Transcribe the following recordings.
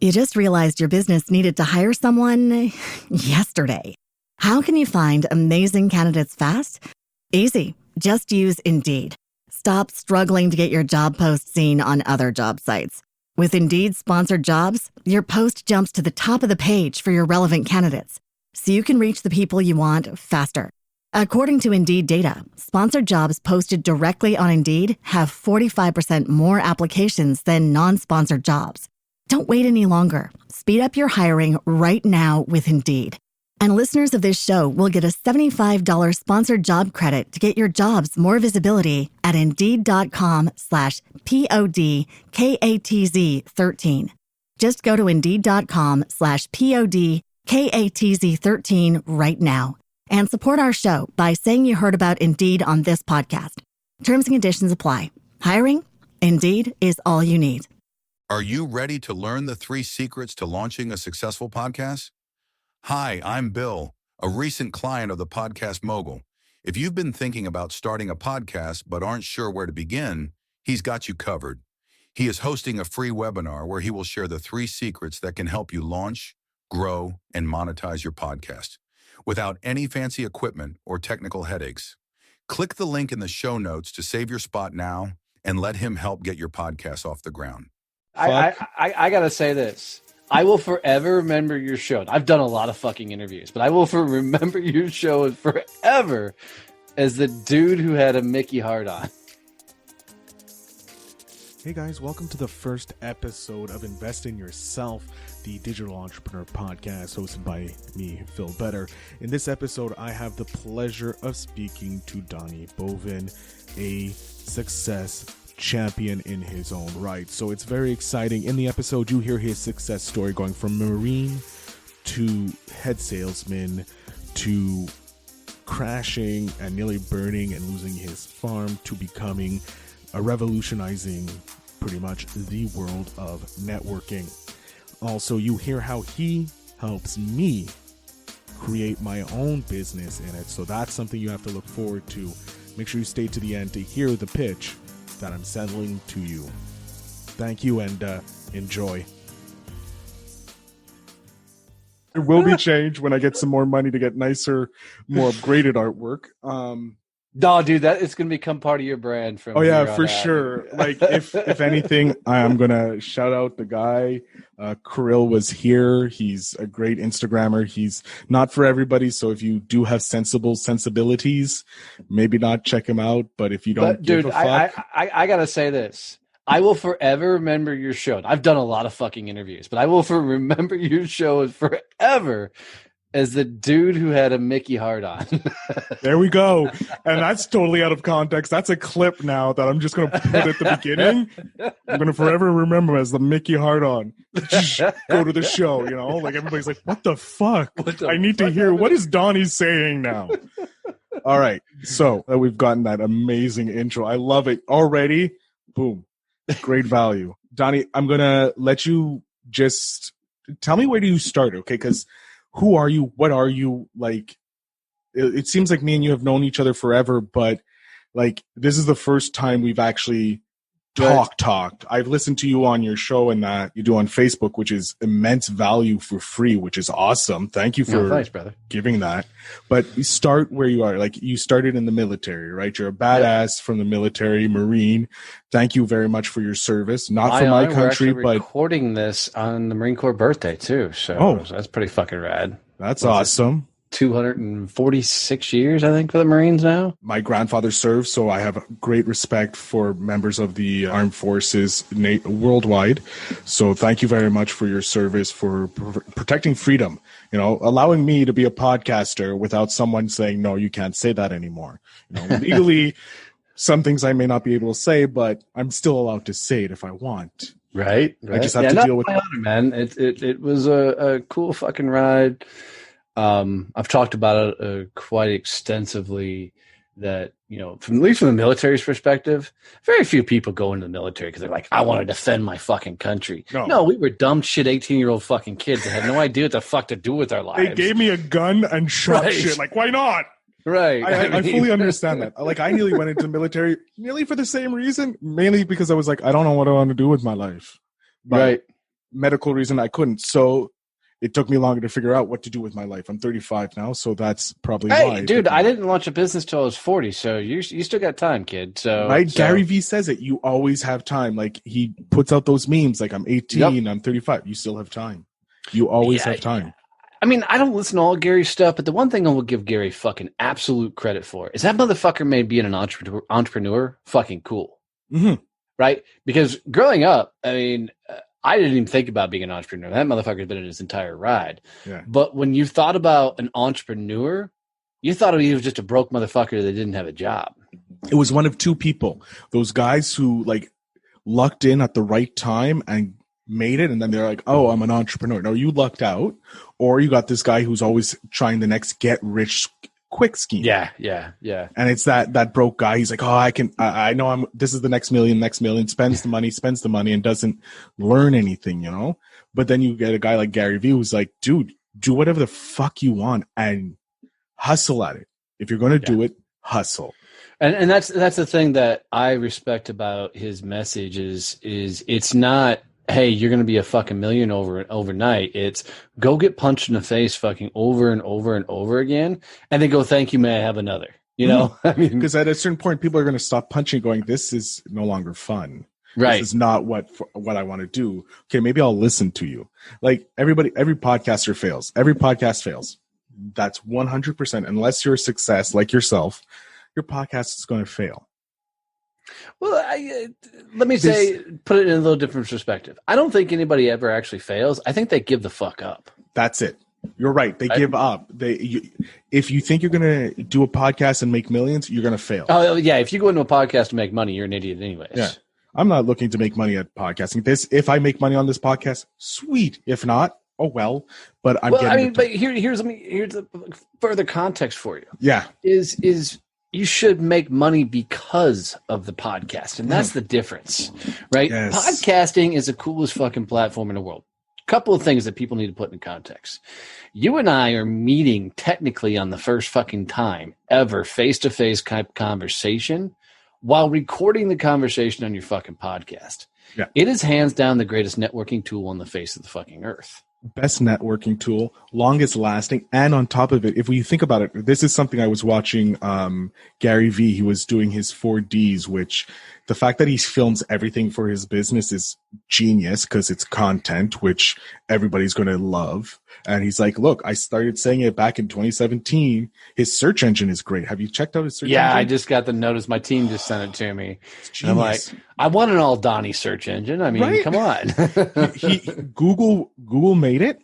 You just realized your business needed to hire someone yesterday. How can you find amazing candidates fast? Easy. Just use Indeed. Stop struggling to get your job post seen on other job sites. With Indeed sponsored jobs, your post jumps to the top of the page for your relevant candidates, so you can reach the people you want faster. According to Indeed data, sponsored jobs posted directly on Indeed have 45% more applications than non-sponsored jobs. Don't wait any longer. Speed up your hiring right now with Indeed. And listeners of this show will get a $75 sponsored job credit to get your jobs more visibility at Indeed.com/PODKATZ13. Just go to Indeed.com/PODKATZ13 right now and support our show by saying you heard about Indeed on this podcast. Terms and conditions apply. Hiring? Indeed is all you need. Are you ready to learn the 3 secrets to launching a successful podcast? Hi, I'm Bill, a recent client of the Podcast Mogul. If you've been thinking about starting a podcast but aren't sure where to begin, he's got you covered. He is hosting a free webinar where he will share the 3 secrets that can help you launch, grow, and monetize your podcast without any fancy equipment or technical headaches. Click the link in the show notes to save your spot now and let him help get your podcast off the ground. I gotta say this. I will forever remember your show. I've done a lot of fucking interviews, but I will remember your show forever as the dude who had a Mickey heart on. Hey guys, welcome to the first episode of Invest in Yourself, the digital entrepreneur podcast hosted by me, Phil Better. In this episode, I have the pleasure of speaking to Donnie Boivin, a success champion in his own right. So it's very exciting. In the episode, you hear his success story going from Marine to head salesman to crashing and nearly burning and losing his farm to becoming revolutionizing pretty much the world of networking. Also, you hear how he helps me create my own business in it. So that's something you have to look forward to. Make sure you stay to the end to hear the pitch that I'm selling to you. Thank you and enjoy. There will be change when I get some more money to get nicer, more upgraded artwork. No, dude, that it's gonna become part of your brand from. Oh yeah, here on for out. sure. Like if anything, I'm gonna shout out the guy. Kirill was here. He's a great Instagrammer. He's not for everybody, so if you do have sensibilities, maybe not check him out. But if you don't, give a fuck, I gotta say this. I will forever remember your show. I've done a lot of fucking interviews, but I will remember your show forever as the dude who had a Mickey heart on. There we go. And that's totally out of context. That's a clip now that I'm just going to put at the beginning. I'm going to forever remember as the Mickey heart on. Go to the show, you know? Like everybody's like, what the fuck? I need to hear, what is Donnie saying now? All right. So we've gotten that amazing intro. I love it already. Boom. Great value. Donnie, I'm going to let you just tell me where do you start, okay? Because who are you? What are you? Like, it seems like me and you have known each other forever, but like, this is the first time we've actually talked. I've listened to you on your show and that you do on Facebook, which is immense value for free, which is awesome. Thank you for thanks, brother. Giving that. But you start where you are. Like, you started in the military, right? You're a badass from the military, Marine. Thank you very much for your service. Not for my country, we're but recording this on the Marine Corps birthday too. So that's pretty fucking rad. That's awesome. 246 years, I think, for the Marines now. My grandfather served, so I have great respect for members of the armed forces worldwide. So thank you very much for your service, for protecting freedom, you know, allowing me to be a podcaster without someone saying, no, you can't say that anymore. You know, legally, some things I may not be able to say, but I'm still allowed to say it if I want. Right. I just have to deal with it. Man, it was a cool fucking ride. I've talked about it quite extensively that, you know, at least from the military's perspective, very few people go into the military because they're like, I want to defend my fucking country. No, we were dumb shit 18-year-old fucking kids that had no idea what the fuck to do with our lives. They gave me a gun and shot shit. Like, why not? Right. I fully understand that. Like, I nearly went into the military nearly for the same reason, mainly because I was like, I don't know what I want to do with my life. But right. medical reason I couldn't. So it took me longer to figure out what to do with my life. I'm 35 now, so that's probably why. Hey, dude, I didn't launch a business till I was 40, so you still got time, kid. So right, Gary Vee says it. You always have time. Like he puts out those memes. Like I'm 18, I'm 35. You still have time. You always have time. Yeah. I mean, I don't listen to all Gary's stuff, but the one thing I will give Gary fucking absolute credit for is that motherfucker made being an entrepreneur fucking cool, right? Because growing up, I mean. I didn't even think about being an entrepreneur. That motherfucker's been in his entire ride. Yeah. But when you thought about an entrepreneur, you thought he was just a broke motherfucker that didn't have a job. It was one of two people. Those guys who like lucked in at the right time and made it. And then they're like, oh, I'm an entrepreneur. No, you lucked out. Or you got this guy who's always trying the next get rich quick scheme. Yeah. And it's that broke guy. He's like, oh, I know this is the next million, spends the money and doesn't learn anything, you know? But then you get a guy like Gary Vee who's like, dude, do whatever the fuck you want and hustle at it. If you're going to do it, hustle. And that's the thing that I respect about his message is it's not, hey, you're going to be a fucking million overnight. It's go get punched in the face fucking over and over and over again. And then go, thank you, may I have another? You know, I mean, because at a certain point, people are going to stop punching going, this is no longer fun. Right. This is not what I want to do. Okay. Maybe I'll listen to you. Like every podcaster fails. Every podcast fails. That's 100%. Unless you're a success like yourself, your podcast is going to fail. Well, let me put it in a little different perspective. I don't think anybody ever actually fails. I think they give the fuck up. That's it. You're right. They give up. If you think you're going to do a podcast and make millions, you're going to fail. Oh, yeah. If you go into a podcast to make money, you're an idiot anyways. Yeah. I'm not looking to make money at podcasting. If I make money on this podcast, sweet. If not, oh well. But here's a further context for you. Yeah. Is you should make money because of the podcast. And that's the difference, right? Yes. Podcasting is the coolest fucking platform in the world. Couple of things that people need to put in context. You and I are meeting technically on the first fucking time ever face-to-face type conversation while recording the conversation on your fucking podcast. Yeah. It is hands down the greatest networking tool on the face of the fucking earth. Best networking tool, longest lasting, and on top of it, if we think about it, this is something I was watching Gary Vee. He was doing his 4Ds, which the fact that he films everything for his business is genius because it's content, which everybody's going to love. And he's like, look, I started saying it back in 2017. His search engine is great. Have you checked out his search engine? Yeah, I just got the notice. My team just sent it to me. And I'm like, I want an all Donnie search engine. I mean, right? Come on. Google made it.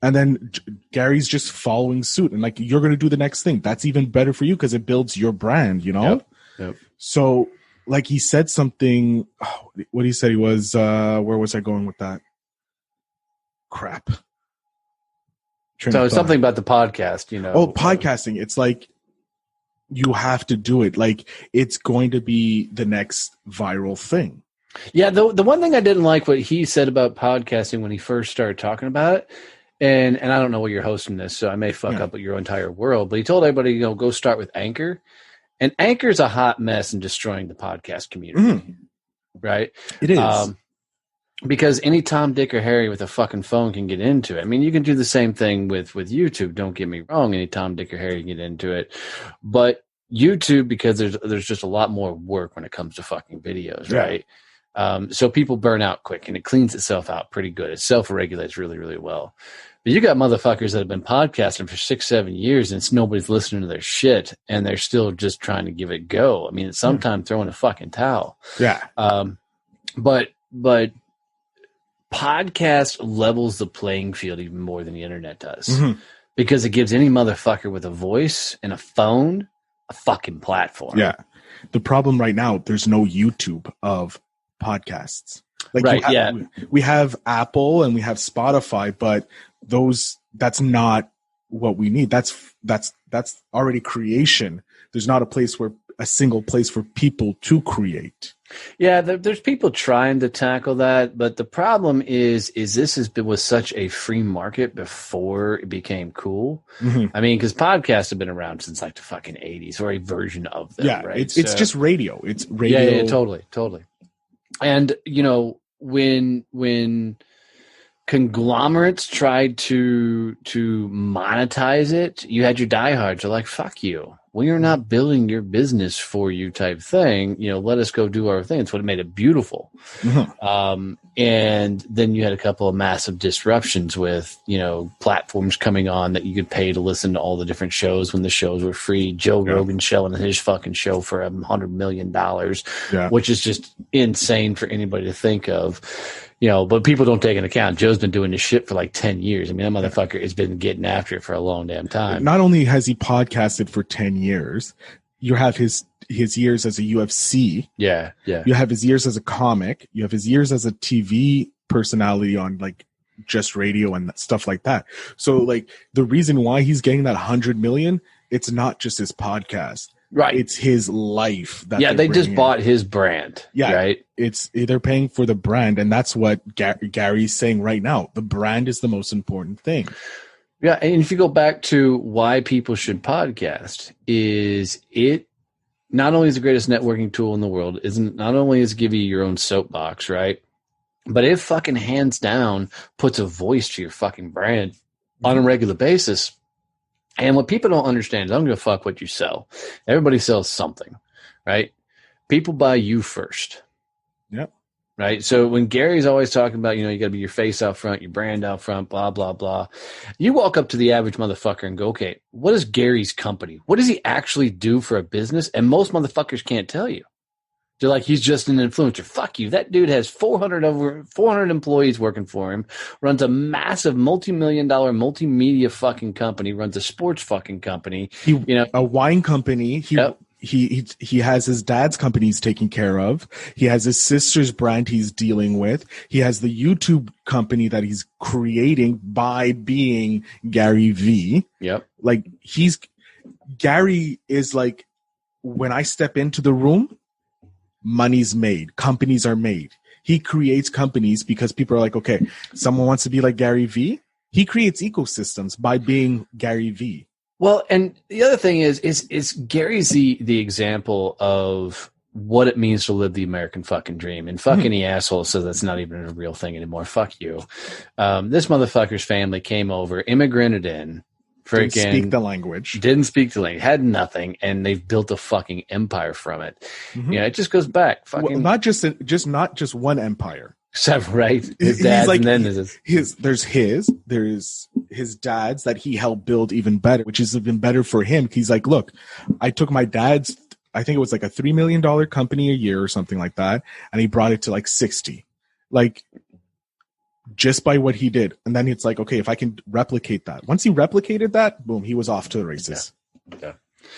And then Gary's just following suit. And like, you're going to do the next thing. That's even better for you because it builds your brand, you know? Yep. So like he said something, what he said he was, where was I going with that? Crap. So something about the podcast, you know. Oh, podcasting. It's like you have to do it. Like it's going to be the next viral thing. Yeah, the one thing I didn't like what he said about podcasting when he first started talking about it, and I don't know where you're hosting this, so I may fuck up your entire world, but he told everybody, you know, go start with Anchor. And Anchor's a hot mess in destroying the podcast community. Right? It is. Because any Tom, Dick, or Harry with a fucking phone can get into it. I mean, you can do the same thing with YouTube. Don't get me wrong. Any Tom, Dick, or Harry can get into it. But YouTube, because there's just a lot more work when it comes to fucking videos, right? So people burn out quick, and it cleans itself out pretty good. It self-regulates really, really well. But you got motherfuckers that have been podcasting for 6-7 years, and nobody's listening to their shit, and they're still just trying to give it a go. I mean, it's sometimes throwing a fucking towel. Yeah. But podcast levels the playing field even more than the internet does because it gives any motherfucker with a voice and a phone a fucking platform. Yeah. The problem right now, there's no YouTube of podcasts. Like we have Apple and we have Spotify, but that's not what we need. That's already creation. There's not a single place for people to create. Yeah, there's people trying to tackle that, but the problem is was such a free market before it became cool. I mean, because podcasts have been around since like the fucking 80s, or a version of them. Yeah, right? it's just radio. It's radio. Yeah, totally. And you know, when conglomerates tried to monetize it, you had your diehards are like, fuck you. We are not building your business for you type thing. Let us go do our thing. It's what made it beautiful. Mm-hmm. And then you had a couple of massive disruptions with, platforms coming on that you could pay to listen to all the different shows when the shows were free. Joe Rogan showing his fucking show for $100 million, which is just insane for anybody to think of. But people don't take into account. Joe's been doing this shit for like 10 years. I mean, that motherfucker has been getting after it for a long damn time. Not only has he podcasted for 10 years, you have his years as a UFC. Yeah. You have his years as a comic. You have his years as a TV personality on like just radio and stuff like that. So like the reason why he's getting that 100 million, it's not just his podcast. Right. It's his life. They just bought his brand. Yeah. Right. They're paying for the brand. And that's what Gary's saying right now. The brand is the most important thing. Yeah. And if you go back to why people should podcast, is it not only is the greatest networking tool in the world, not only is give you your own soapbox, right? But it fucking hands down puts a voice to your fucking brand on a regular basis. And what people don't understand is I don't give a fuck what you sell. Everybody sells something, right? People buy you first. Yep. Right? So when Gary's always talking about, you got to be your face out front, your brand out front, blah, blah, blah. You walk up to the average motherfucker and go, okay, what is Gary's company? What does he actually do for a business? And most motherfuckers can't tell you. They're like, he's just an influencer. Fuck you. That dude has 400 employees working for him, runs a massive multi-million-dollar multimedia fucking company, runs a sports fucking company. A wine company. He has his dad's company he's taking care of. He has his sister's brand he's dealing with. He has the YouTube company that he's creating by being Gary V. Yep. Like Gary is like, when I step into the room, money's made. Companies are made. He creates companies because people are like, okay, someone wants to be like Gary V. He creates ecosystems by being Gary V. Well, and the other thing is Gary's the example of what it means to live the American fucking dream. And fuck any asshole says that's not even a real thing anymore. Fuck you. This motherfucker's family came over, immigrated in, Didn't speak the language, had nothing, and they've built a fucking empire from it. It just goes back. Fucking not just one empire. Right? His dad's, like, and then there's his dad's that he helped build even better, which is even better for him. He's like, look, I took my dad's, I think it was like a $3 million company a year or something like that, and he brought it to like 60, like just by what he did. And then it's like, okay, if I can replicate that. Once he replicated that, boom, he was off to the races. Yeah.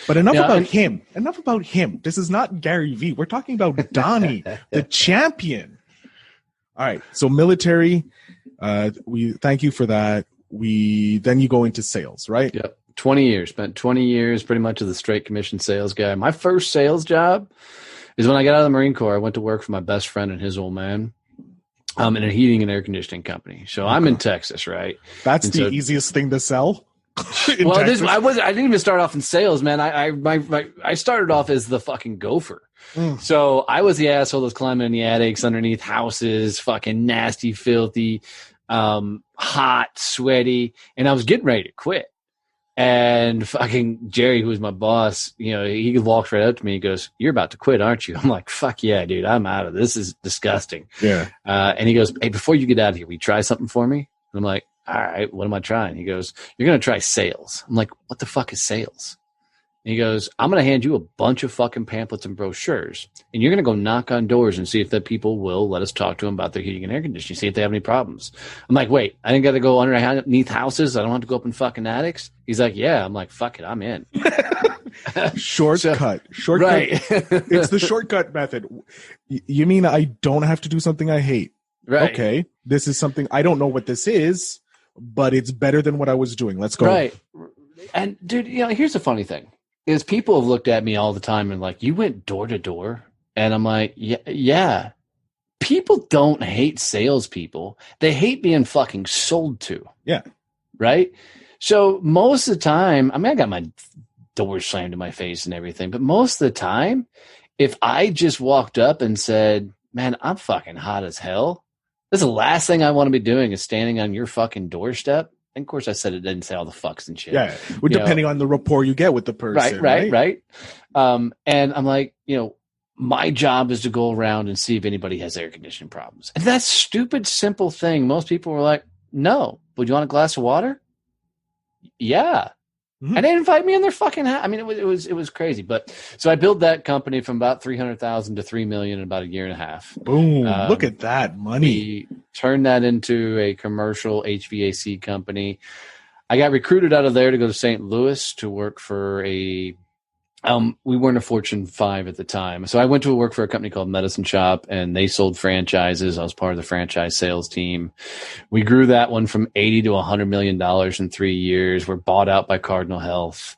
But enough about him. Enough about him. This is not Gary V. We're talking about Donnie, the champion. All right. So military, we thank you for that. Then you go into sales, right? Yep. 20 years. Spent 20 years pretty much as a straight commission sales guy. My first sales job is when I got out of the Marine Corps. I went to work for my best friend and his old man. In a heating and air conditioning company. So I'm in Texas, right? That's the easiest thing to sell. I didn't even start off in sales, man. I started off as the fucking gopher. So I was the asshole that's climbing in the attics, underneath houses, fucking nasty, filthy, hot, sweaty, and I was getting ready to quit. And fucking Jerry, who was my boss, he walks right up to me. He goes, "You're about to quit, aren't you?" I'm like, "Fuck yeah, dude. I'm out of this. This is disgusting." Yeah. And he goes, "Hey, before you get out of here, will you try something for me?" And I'm like, "All right, what am I trying?" He goes, "You're going to try sales." I'm like, "What the fuck is sales?" And he goes, "I'm going to hand you a bunch of fucking pamphlets and brochures, and you're going to go knock on doors and see if the people will let us talk to them about their heating and air conditioning, see if they have any problems." I'm like, "Wait, I didn't got to go underneath houses? I don't have to go up in fucking attics?" He's like, "Yeah." I'm like, "Fuck it, I'm in." Shortcut. Right. It's the shortcut method. You mean I don't have to do something I hate? Right. Okay. This is something I don't know what this is, but it's better than what I was doing. Let's go. Right. And dude, here's the funny thing is people have looked at me all the time and like, "You went door to door?" And I'm like, yeah. People don't hate salespeople. They hate being fucking sold to. Yeah. Right. So most of the time, I got my doors slammed in my face and everything, but most of the time, if I just walked up and said, "Man, I'm fucking hot as hell," This is the last thing I want to be doing is standing on your fucking doorstep. And of course I said it didn't say all the fucks and shit. Yeah. Well, depending on the rapport you get with the person. Right. And I'm like, my job is to go around and see if anybody has air conditioning problems. And that stupid, simple thing. Most people were like, no. Would you want a glass of water? Yeah. Mm-hmm. And they invite me in their fucking house. I mean, it was crazy. But so I built that company from about 300,000 to 3 million in about a year and a half. Boom. Look at that money. We turned that into a commercial HVAC company. I got recruited out of there to go to St. Louis to work for we weren't a Fortune 5 at the time. So I went to work for a company called Medicine Shop, and they sold franchises. I was part of the franchise sales team. We grew that one from 80 to $100 million in 3 years. We're bought out by Cardinal Health.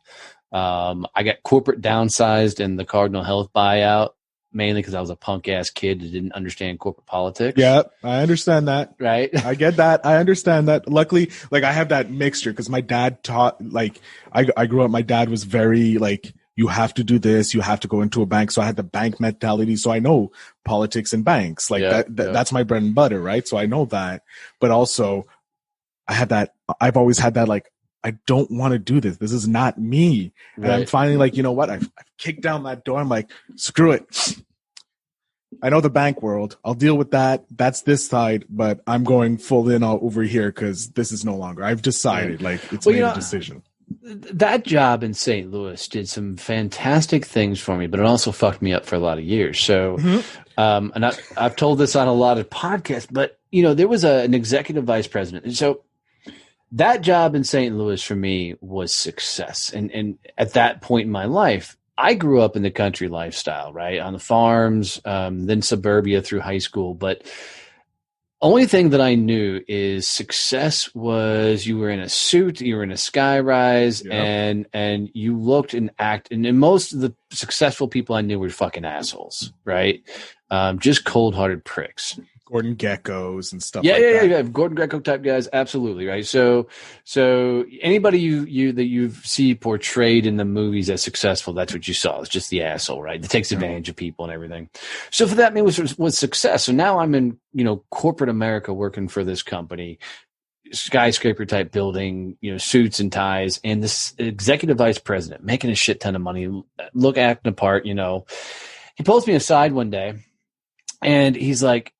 I got corporate downsized in the Cardinal Health buyout, mainly because I was a punk ass kid that didn't understand corporate politics. Yeah, I understand that. Right. I get that. I understand that. Luckily, like, I have that mixture because my dad taught, like, I grew up, my dad was very like, you have to do this, you have to go into a bank. So I had the bank mentality. So I know politics and banks. Like that's my bread and butter, right? So I know that. But also I've always had that, like, I don't want to do this. This is not me. And I'm finally like, you know what? I've kicked down that door. I'm like, screw it. I know the bank world. I'll deal with that. That's this side, but I'm going full in over here because this is no longer. I've decided, like, it's made a decision. That job in St. Louis did some fantastic things for me, but it also fucked me up for a lot of years. So, and I've told this on a lot of podcasts, but there was an executive vice president. And so that job in St. Louis for me was success. And at that point in my life, I grew up in the country lifestyle, right? On the farms, then suburbia through high school. But only thing that I knew is success was you were in a suit, you were in a skyrise, and you looked and acted. And most of the successful people I knew were fucking assholes, right? Just cold-hearted pricks. Gordon Geckos and stuff like that. Yeah. Gordon Gekko type guys, absolutely, right? So anybody you that you see portrayed in the movies as successful, that's what you saw. It's just the asshole, right? That takes advantage of people and everything. So for that, it was success. So now I'm in corporate America working for this company, skyscraper type building, suits and ties, and this executive vice president making a shit ton of money, acting apart. He pulls me aside one day. And he's like,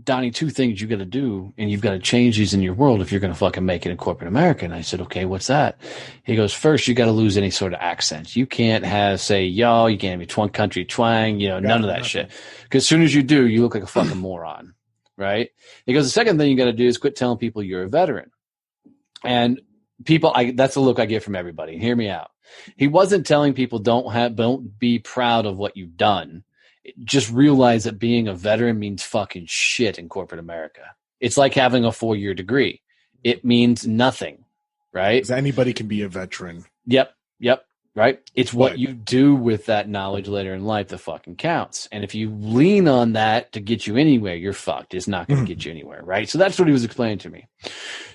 Donnie, 2 things you got to do, and you've got to change these in your world if you're going to fucking make it in corporate America. And I said, okay, what's that? He goes, first, you got to lose any sort of accent. You can't say y'all, you can't have any country twang, none of that shit. Because as soon as you do, you look like a fucking moron, right? He goes, the second thing you got to do is quit telling people you're a veteran. And people, that's the look I get from everybody. Hear me out. He wasn't telling people don't be proud of what you've done. Just realize that being a veteran means fucking shit in corporate America. It's like having a 4-year degree. It means nothing, right? Because anybody can be a veteran. Yep, right? It's what you do with that knowledge later in life that fucking counts. And if you lean on that to get you anywhere, you're fucked. It's not going to get you anywhere, right? So that's what he was explaining to me.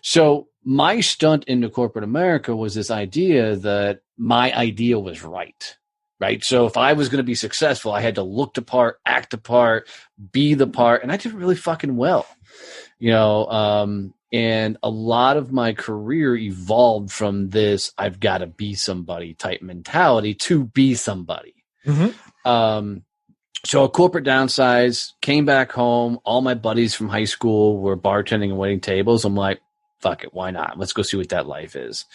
So my stunt into corporate America was this idea that my idea was right. Right. So if I was going to be successful, I had to look the part, act the part, be the part. And I did really fucking well, and a lot of my career evolved from this I've got to be somebody type mentality to be somebody. So a corporate downsize, came back home. All my buddies from high school were bartending and waiting tables. I'm like, fuck it, why not? Let's go see what that life is.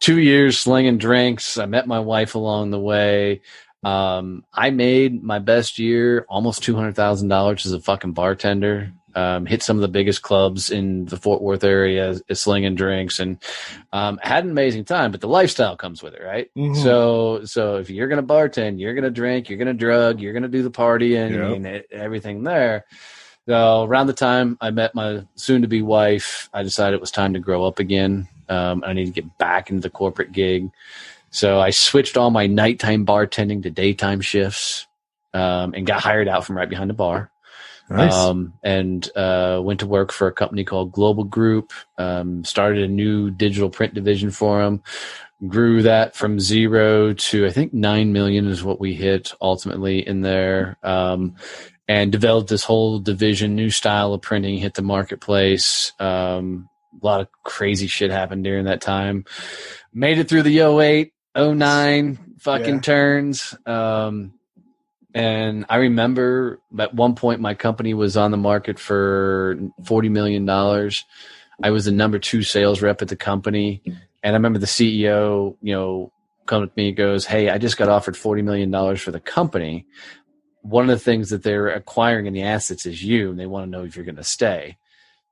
2 years slinging drinks. I met my wife along the way. I made my best year almost $200,000 as a fucking bartender. Hit some of the biggest clubs in the Fort Worth area, slinging drinks, and had an amazing time. But the lifestyle comes with it, right? So if you're gonna bartend, you're gonna drink, you're gonna drug, you're gonna do the partying and everything there. So around the time I met my soon-to-be wife, I decided it was time to grow up again. I need to get back into the corporate gig. So I switched all my nighttime bartending to daytime shifts and got hired out from right behind the bar. Nice. And went to work for a company called Global Group, started a new digital print division for them, grew that from 0 to I think 9 million is what we hit ultimately in there. and developed this whole division, new style of printing, hit the marketplace. A lot of crazy shit happened during that time. Made it through the 08, 09 fucking turns. And I remember at one point my company was on the market for $40 million. I was the number 2 sales rep at the company. And I remember the CEO, come to me and goes, "Hey, I just got offered $40 million for the company. One of the things that they're acquiring in the assets is you, and they want to know if you're going to stay."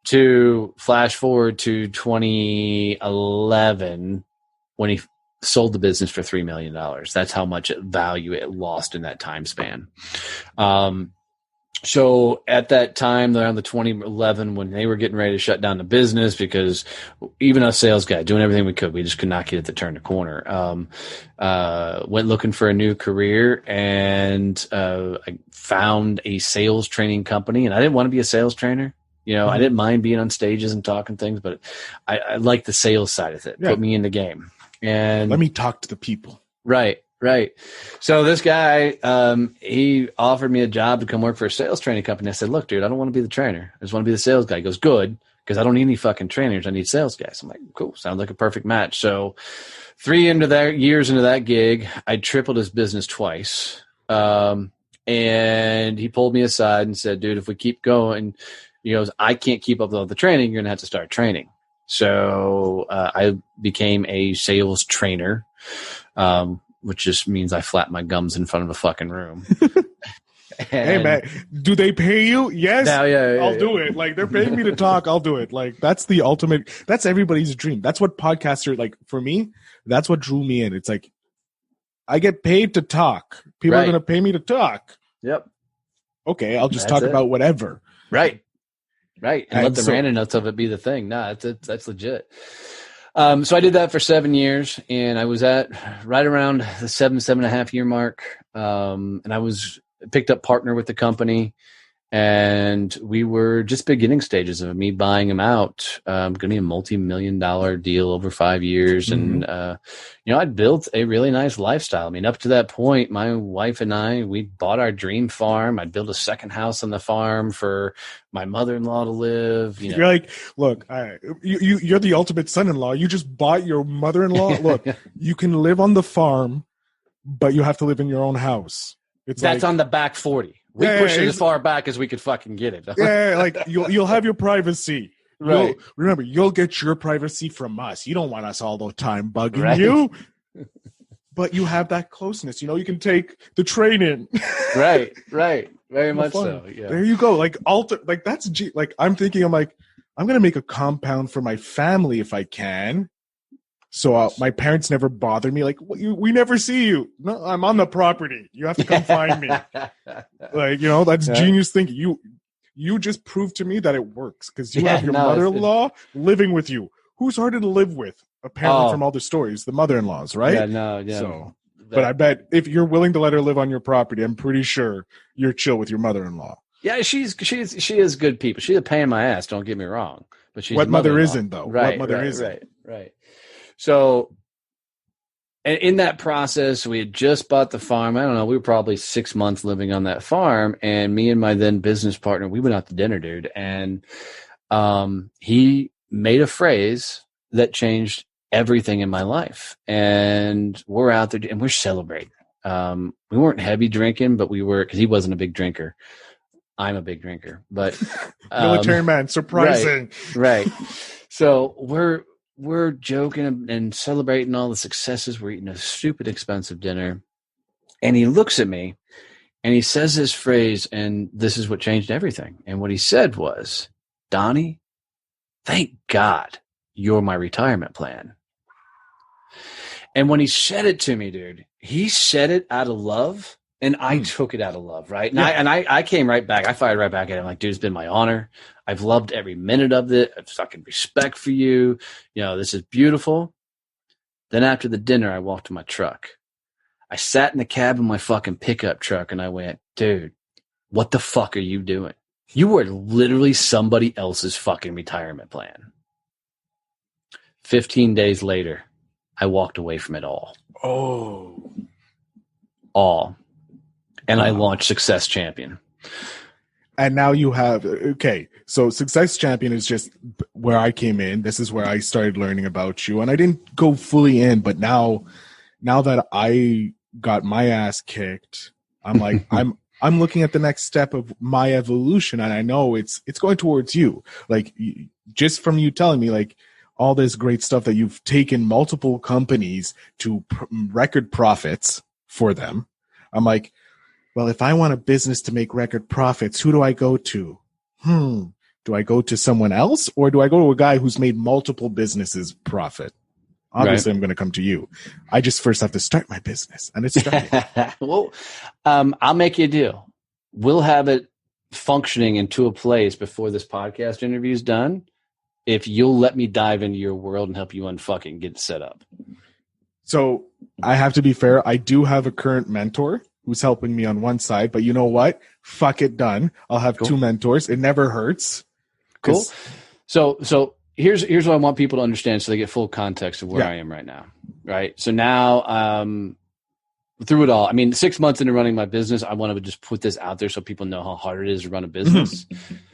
To flash forward to 2011 when he sold the business for $3 million. That's how much value it lost in that time span. So at that time, around the 2011, when they were getting ready to shut down the business, because even us sales guys doing everything we could, we just could not get it to turn the corner. Went looking for a new career, and I found a sales training company, and I didn't want to be a sales trainer. I didn't mind being on stages and talking things, but I like the sales side of it. Yeah. Put me in the game. And let me talk to the people. Right. So this guy, he offered me a job to come work for a sales training company. I said, "Look, dude, I don't want to be the trainer. I just want to be the sales guy." He goes, "Good, because I don't need any fucking trainers. I need sales guys." I'm like, "Cool. Sounds like a perfect match." So 3 years into that gig, I tripled his business twice. And he pulled me aside and said, "Dude, if we keep going," he goes, "I can't keep up with all the training. You're going to have to start training." So I became a sales trainer, which just means I flap my gums in front of a fucking room. Hey, man, do they pay you? Yes. I'll do it. Like, they're paying me to talk. I'll do it. Like, that's the ultimate. That's everybody's dream. That's what podcasts are like. For me, that's what drew me in. It's like, I get paid to talk. People are going to pay me to talk. Yep. Okay, I'll just talk about whatever. Right. And let the randomness of it be the thing. Nah, that's legit. So I did that for 7 years, and I was at right around the 7.5 year mark. And I was picked up partner with the company, and we were just beginning stages of me buying them out. Going to be a multi-million-dollar deal over 5 years. And, I'd built a really nice lifestyle. I mean, up to that point, my wife and I, we bought our dream farm. I'd built a second house on the farm for my mother-in-law to live. You're like, look, you're the ultimate son-in-law. You just bought your mother-in-law. Look, you can live on the farm, but you have to live in your own house. That's on the back 40. We pushed it as far back as we could fucking get it. Like you'll have your privacy. Right. You'll get your privacy from us. You don't want us all the time bugging you. But you have that closeness. You can take the train in. Right. Very much so. Yeah. There you go. Like that's I'm thinking, I'm like, I'm gonna make a compound for my family if I can. So my parents never bother me. Like, we never see you. No, I'm on the property. You have to come find me. That's genius thinking. You just proved to me that it works because you have your mother-in-law living with you. Who's harder to live with? Apparently, from all the stories, the mother-in-laws, right? So, but I bet if you're willing to let her live on your property, I'm pretty sure you're chill with your mother-in-law. Yeah, she is good people. She's a pain in my ass. Don't get me wrong, but she's what mother isn't though? Right, what mother isn't? Right. So, in that process, we had just bought the farm. I don't know. We were probably 6 months living on that farm, and me and my then business partner, we went out to dinner, dude, and he made a phrase that changed everything in my life. And we're out there and we're celebrating. We weren't heavy drinking, but we were, because he wasn't a big drinker. I'm a big drinker, but military man, surprising. Right. So we're joking and celebrating all the successes. We're eating a stupid expensive dinner. And he looks at me and he says this phrase, and this is what changed everything. And what he said was, "Donnie, thank God you're my retirement plan." And when he said it to me, dude, he said it out of love, and I took it out of love, right? And I came right back. I fired right back at him like, "Dude, it's been my honor. I've loved every minute of it. I have fucking respect for you. This is beautiful." Then after the dinner, I walked to my truck. I sat in the cab of my fucking pickup truck, and I went, "Dude, what the fuck are you doing? You are literally somebody else's fucking retirement plan." 15 days later, I walked away from it all. Oh. All. And I launched Success Champion. And now you have, okay, so Success Champion is just where I came in. This is where I started learning about you. And I didn't go fully in, but now that I got my ass kicked, I'm like, I'm looking at the next step of my evolution. And I know it's going towards you. Like, just from you telling me, like, all this great stuff that you've taken multiple companies to record profits for them. I'm like, well, if I want a business to make record profits, who do I go to? Do I go to someone else, or do I go to a guy who's made multiple businesses profit? Obviously, right. I'm going to come to you. I just first have to start my business, and it's started. Well, I'll make you a deal. We'll have it functioning into a place before this podcast interview is done, if you'll let me dive into your world and help you unfucking get it set up. So I have to be fair. I do have a current mentor who's helping me on one side, but you know what? Fuck it, done. I'll have two mentors. It never hurts. Cool. So here's what I want people to understand, so they get full context of where I am right now. Right. So now, through it all, I mean, 6 months into running my business, I want to just put this out there so people know how hard it is to run a business.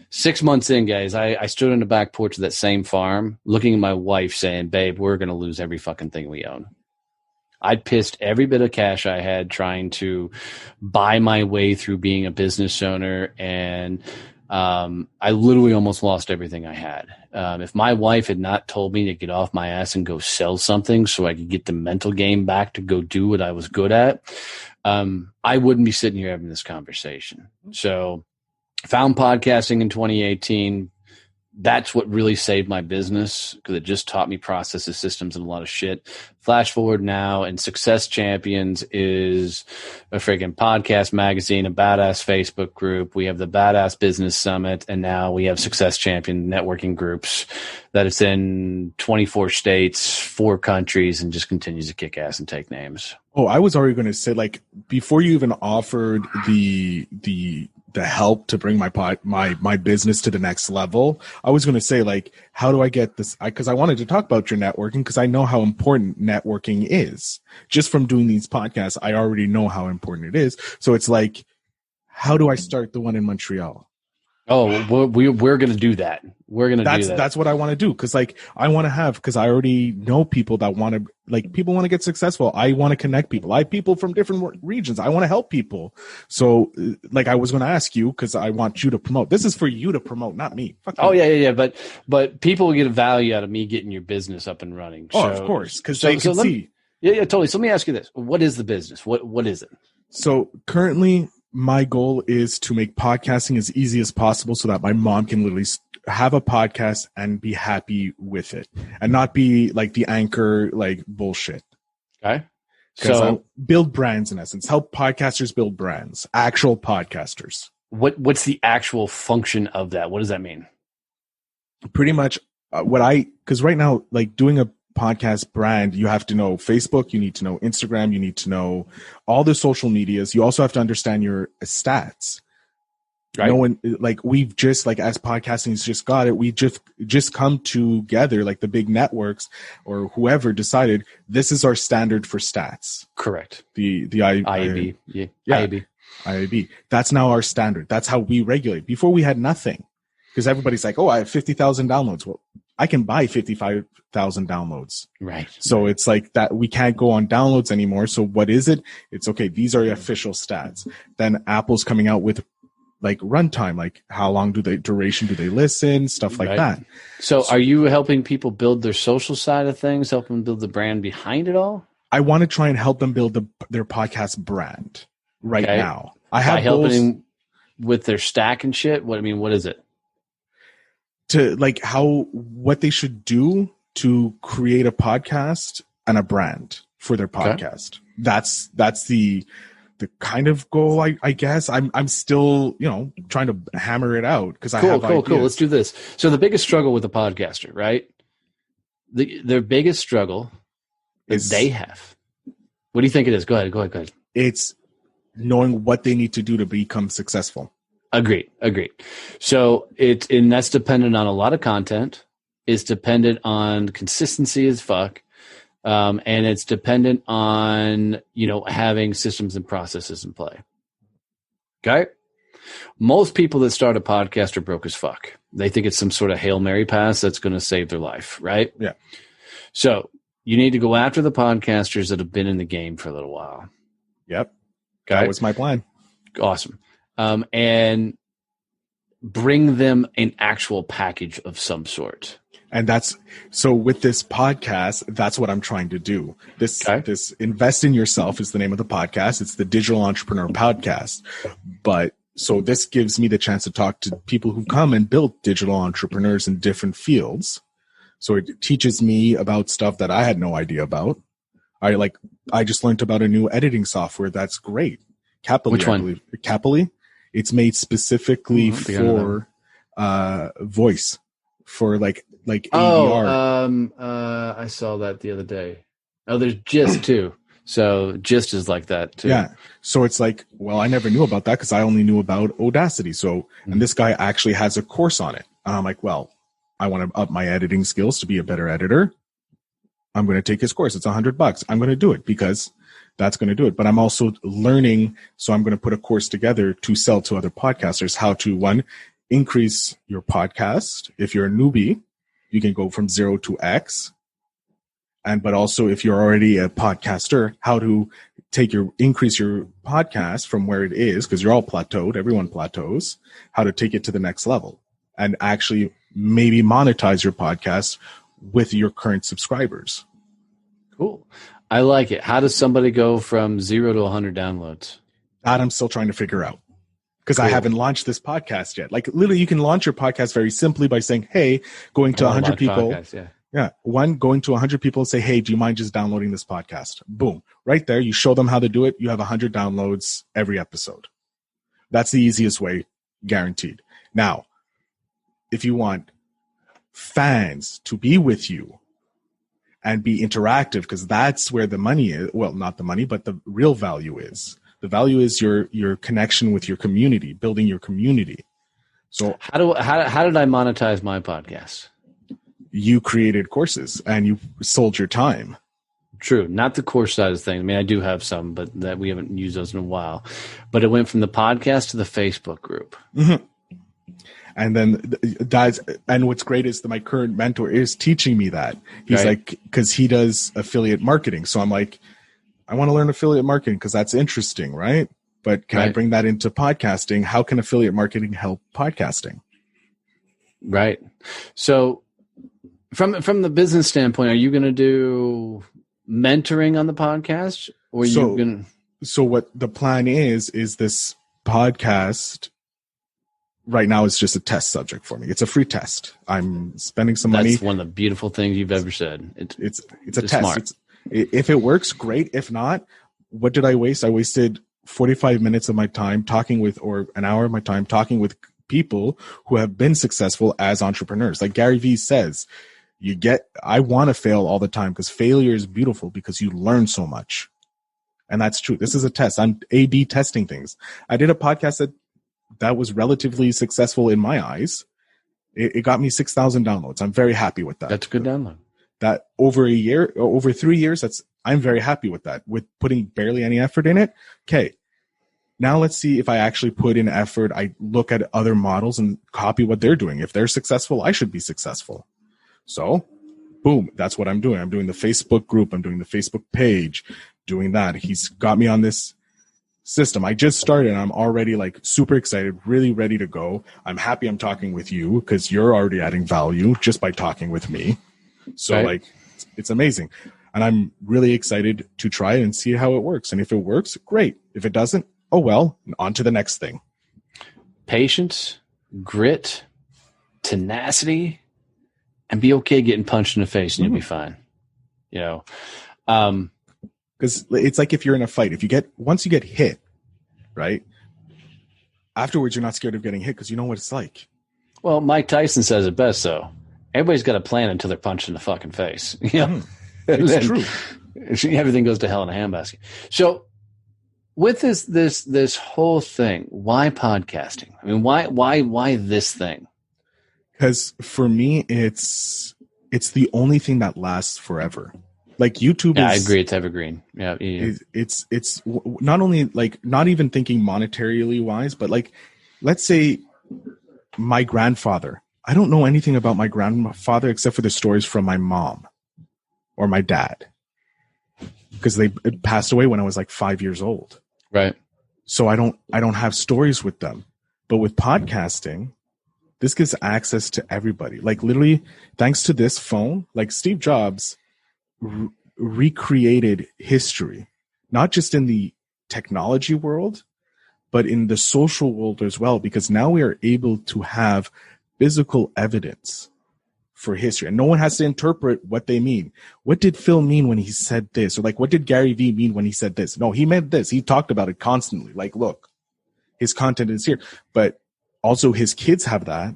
6 months in, guys, I stood on the back porch of that same farm, looking at my wife saying, babe, we're going to lose every fucking thing we own. I pissed every bit of cash I had trying to buy my way through being a business owner, and I literally almost lost everything I had. If my wife had not told me to get off my ass and go sell something so I could get the mental game back to go do what I was good at, I wouldn't be sitting here having this conversation. So found podcasting in 2018. That's what really saved my business, because it just taught me processes, systems, and a lot of shit. Flash forward now, and Success Champions is a freaking podcast magazine, a badass Facebook group. We have the Badass Business Summit, and now we have Success Champion networking groups that it's in 24 states, 4 countries, and just continues to kick ass and take names. Oh, I was already going to say, like, before you even offered the help to bring my business to the next level, I was going to say, like, how do I get this? Because I wanted to talk about your networking, because I know how important networking is. Just from doing these podcasts, I already know how important it is. So it's like, how do I start the one in Montreal? Oh, we're going to do that. We're going to do that. That's what I want to do. Because, like, because I already know people that want to, like, people want to get successful. I want to connect people. I have people from different regions. I want to help people. So, like, I was going to ask you, because I want you to promote. This is for you to promote, not me. Fuck you. Yeah. But people will get a value out of me getting your business up and running. Oh, of course. Because they can see. Yeah, totally. So let me ask you this. What is the business? What is it? So currently, my goal is to make podcasting as easy as possible so that my mom can literally have a podcast and be happy with it and not be like the anchor, like, bullshit. Okay. So build brands, in essence, help podcasters build brands, actual podcasters. What's the actual function of that? What does that mean? Pretty much because right now, like, doing a podcast brand, you have to know Facebook, you need to know Instagram, you need to know all the social medias. You also have to understand your stats. Right. No one, like, we've just, like, as podcasting's just got it, we just come together, like the big networks or whoever decided this is our standard for stats. Correct. The IAB. Yeah. IAB. That's now our standard. That's how we regulate. Before we had nothing, because everybody's like, oh, I have 50,000 downloads. Well, I can buy 55,000 downloads. Right. So it's like that we can't go on downloads anymore. So what is it? It's okay. These are the official stats. Then Apple's coming out with, like, runtime, like how long duration do they listen, stuff like that. So are you helping people build their social side of things, helping build the brand behind it all? I want to try and help them build their podcast brand now. I have helping with their stack and shit. What is it? To, like, what they should do to create a podcast and a brand for their podcast. That's the kind of goal, I guess. I'm still, trying to hammer it out, because I have ideas. Cool. Let's do this. So the biggest struggle with a podcaster, right? Their biggest struggle is they have. What do you think it is? Go ahead. It's knowing what they need to do to become successful. Agreed. So and that's dependent on a lot of content. It's dependent on consistency as fuck. And it's dependent on, having systems and processes in play. Okay. Most people that start a podcast are broke as fuck. They think it's some sort of Hail Mary pass that's going to save their life, right? Yeah. So you need to go after the podcasters that have been in the game for a little while. Yep. Okay? That was my plan. Awesome. And bring them an actual package of some sort. And that's so with this podcast, that's what I'm trying to do. This Invest in Yourself is the name of the podcast. It's the Digital Entrepreneur Podcast. But so this gives me the chance to talk to people who come and build digital entrepreneurs in different fields. So it teaches me about stuff that I had no idea about. I just learned about a new editing software that's great. Caply, which one? I believe. Caply. It's made specifically for voice, for like ADR. I saw that the other day. Oh, there's Gist too. So Gist is like that too. Yeah. So it's like, well, I never knew about that because I only knew about Audacity. So, and this guy actually has a course on it. And I'm like, well, I want to up my editing skills to be a better editor. I'm going to take his course. It's $100. I'm going to do it because that's going to do it. But I'm also learning. So I'm going to put a course together to sell to other podcasters how to, one, increase your podcast. If you're a newbie, you can go from 0 to X. But also if you're already a podcaster, how to increase your podcast from where it is, because you're all plateaued, everyone plateaus, how to take it to the next level and actually maybe monetize your podcast with your current subscribers. Cool. I like it. How does somebody go from 0 to 100 downloads? That I'm still trying to figure out because I haven't launched this podcast yet. Like literally you can launch your podcast very simply by saying, hey, going to 100 people. Podcasts, going to 100 people and say, hey, do you mind just downloading this podcast? Boom. Right there. You show them how to do it. You have 100 downloads every episode. That's the easiest way, guaranteed. Now, if you want fans to be with you and be interactive, because that's where the money is. Well, not the money, but the real value is. The value is your connection with your community, building your community. So how did I monetize my podcast? You created courses and you sold your time. True. Not the course side of things. I mean, I do have some, but that we haven't used those in a while. But it went from the podcast to the Facebook group. Mm-hmm. And then what's great is that my current mentor is teaching me that. He's like, because he does affiliate marketing. So I'm like, I want to learn affiliate marketing because that's interesting, right? But can I bring that into podcasting? How can affiliate marketing help podcasting? Right. So from the business standpoint, are you going to do mentoring on the podcast, or are you going to? So what the plan is this podcast right now is just a test subject for me. It's a free test. I'm spending some money. That's one of the beautiful things you've ever said. It's a test. If it works, great. If not, what did I waste? I wasted 45 minutes of my time or an hour of my time talking with people who have been successful as entrepreneurs. Like Gary Vee says, I want to fail all the time because failure is beautiful because you learn so much. And that's true. This is a test. I'm A/B testing things. I did a podcast that was relatively successful in my eyes. It got me 6,000 downloads. I'm very happy with that. That's a good download. That over 3 years, I'm very happy with that, with putting barely any effort in it. Okay. Now let's see if I actually put in effort. I look at other models and copy what they're doing. If they're successful, I should be successful. So boom, that's what I'm doing. I'm doing the Facebook group. I'm doing the Facebook page, doing that. He's got me on this system. I just started and I'm already like super excited, really ready to go. I'm happy I'm talking with you because you're already adding value just by talking with me. So like, it's amazing. And I'm really excited to try it and see how it works. And if it works, great. If it doesn't, oh well, on to the next thing. Patience, Grit, tenacity, and be okay getting punched in the face and you'll be fine. You know, because it's like if you're in a fight, once you get hit, right? Afterwards, you're not scared of getting hit because you know what it's like. Well, Mike Tyson says it best, though. Everybody's got a plan until they're punched in the fucking face. You know? It's true. Everything goes to hell in a handbasket. So with this whole thing, why podcasting? I mean, why this thing? Because for me, it's the only thing that lasts forever. Like YouTube I agree. It's evergreen. Yeah. It's not only like not even thinking monetarily wise, but like let's say my grandfather. I don't know anything about my grandfather except for the stories from my mom or my dad, because they passed away when I was like 5 years old. Right. So I don't have stories with them. But with podcasting, this gives access to everybody. Like literally, thanks to this phone, like Steve Jobs recreated history, not just in the technology world, but in the social world as well, because now we are able to have physical evidence for history, and no one has to interpret what they mean. What did Phil mean when he said this? Or like, what did Gary Vee mean when he said this? No, he meant this. He talked about it constantly. Like, look, his content is here, but also his kids have that.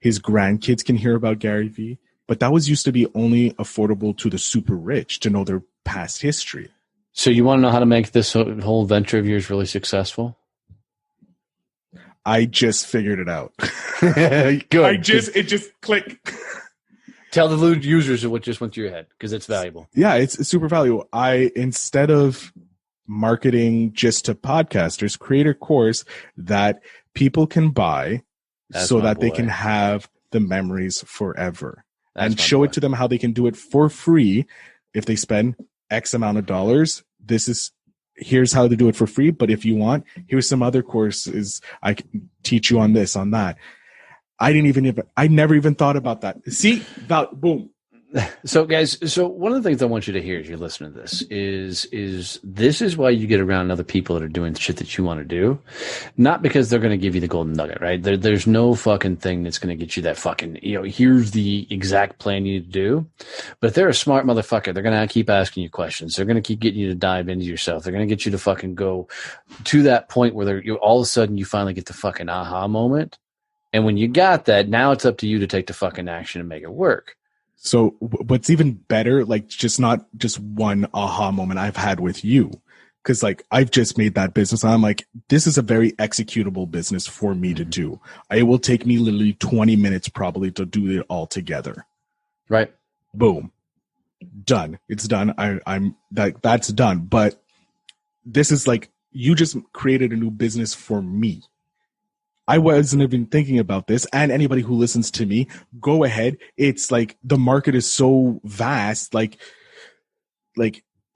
His grandkids can hear about Gary Vee, but that was used to be only affordable to the super rich to know their past history. So you want to know how to make this whole venture of yours really successful? I just figured it out. Good. It just clicked. Tell the users what just went through your head, because it's valuable. Yeah, it's super valuable. Instead of marketing just to podcasters, create a course that people can buy so that they can have the memories forever. And show it to them how they can do it for free if they spend X amount of dollars. Here's how to do it for free. But if you want, here's some other courses. I can teach you on this, on that. I never even thought about that. See, boom. So guys, one of the things I want you to hear as you're listening to this is this is why you get around other people that are doing shit that you want to do, not because they're going to give you the golden nugget, right? There's no fucking thing that's going to get you that fucking, here's the exact plan you need to do. But if they're a smart motherfucker, they're going to keep asking you questions. They're going to keep getting you to dive into yourself. They're going to get you to fucking go to that point where all of a sudden you finally get the fucking aha moment. And when you got that, now it's up to you to take the fucking action and make it work. So what's even better, like not just one aha moment I've had with you, because like I've just made that business. And I'm like, this is a very executable business for me to do. It will take me literally 20 minutes probably to do it all together. Right. Boom. Done. It's done. That's done. But this is like, you just created a new business for me. I wasn't even thinking about this, and anybody who listens to me, go ahead. It's like the market is so vast, like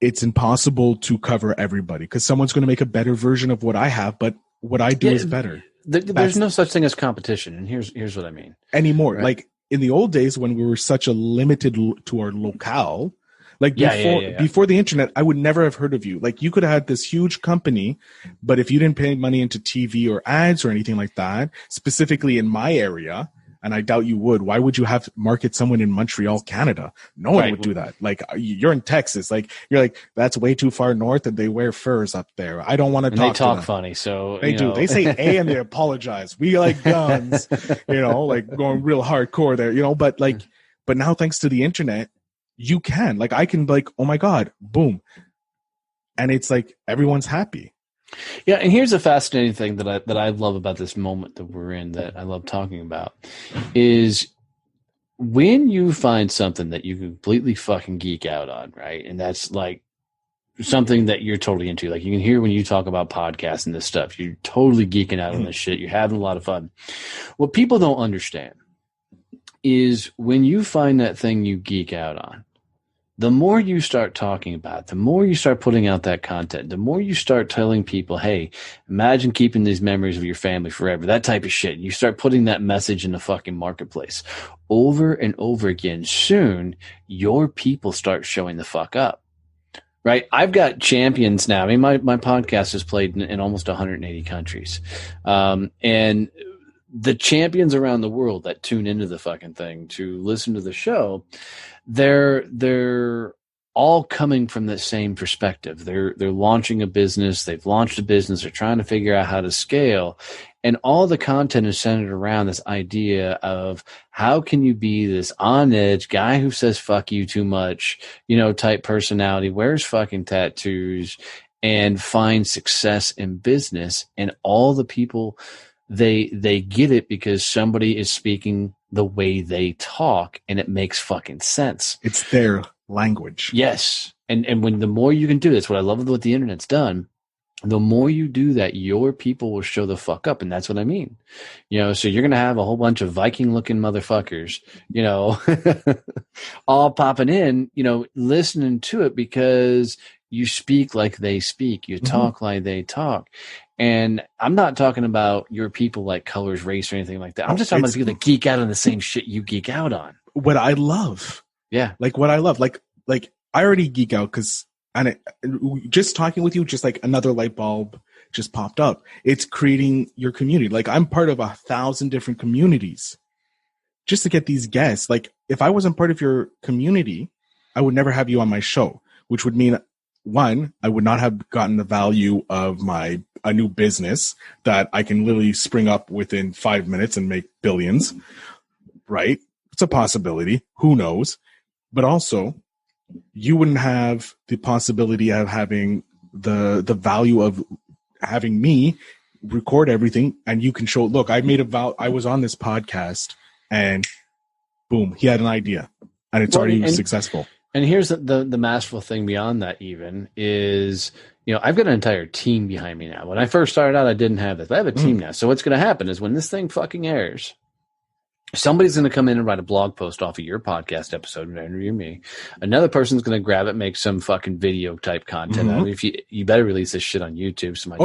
it's impossible to cover everybody, because someone's going to make a better version of what I have, but what I do is better. There's no such thing as competition, and here's what I mean. Anymore. Right? Like in the old days when we were such a limited to our locale, like before the internet, I would never have heard of you. Like you could have had this huge company, but if you didn't pay money into TV or ads or anything like that, specifically in my area, and I doubt you would, why would you have market someone in Montreal, Canada? No one would do that. Like you're in Texas, like you're like, that's way too far north, and they wear furs up there. I don't want to talk. They talk funny, so they do. They say A and they apologize. We like guns, like going real hardcore there, but now thanks to the internet, you can, like, I can, like, oh my God, boom. And it's like, everyone's happy. Yeah. And here's a fascinating thing that I love about this moment that we're in, that I love talking about, is when you find something that you completely fucking geek out on, right? And that's like something that you're totally into. Like you can hear when you talk about podcasts and this stuff, you're totally geeking out on this shit. You're having a lot of fun. What people don't understand is when you find that thing you geek out on, the more you start talking about it, the more you start putting out that content, the more you start telling people, hey, imagine keeping these memories of your family forever, that type of shit. You start putting that message in the fucking marketplace over and over again. Soon, your people start showing the fuck up, right? I've got champions now. I mean, my podcast is played in almost 180 countries. And the champions around the world that tune into the fucking thing to listen to the show, they're all coming from the same perspective. They're launching a business. They've launched a business. They're trying to figure out how to scale. And all the content is centered around this idea of how can you be this on edge guy who says fuck you too much, type personality, wears fucking tattoos, and find success in business. And all the people, they get it because somebody is speaking the way they talk, and it makes fucking sense. It's their language. Yes. And when the more you can do this, what I love with what the internet's done the more you do that, your people will show the fuck up. And that's what I mean. So you're going to have a whole bunch of Viking looking motherfuckers, all popping in, listening to it because you speak like they speak, you talk like they talk. And I'm not talking about your people like colors, race, or anything like that. I'm just talking about people that geek out on the same shit you geek out on. What I love. Yeah. Like what I love, like I already geek out just talking with you, just like another light bulb just popped up. It's creating your community. Like I'm part of 1,000 different communities just to get these guests. Like if I wasn't part of your community, I would never have you on my show, which would mean, one, I would not have gotten the value of a new business that I can literally spring up within 5 minutes and make billions, right? It's a possibility. Who knows? But also, you wouldn't have the possibility of having the value of having me record everything, and you can show, look, I was on this podcast, and boom, he had an idea, and it's already successful. And here's the masterful thing beyond that even is, I've got an entire team behind me now. When I first started out, I didn't have this. I have a team now. So what's going to happen is when this thing fucking airs, somebody's going to come in and write a blog post off of your podcast episode and interview me. Another person's going to grab it, make some fucking video type content out of it. If you better release this shit on YouTube. So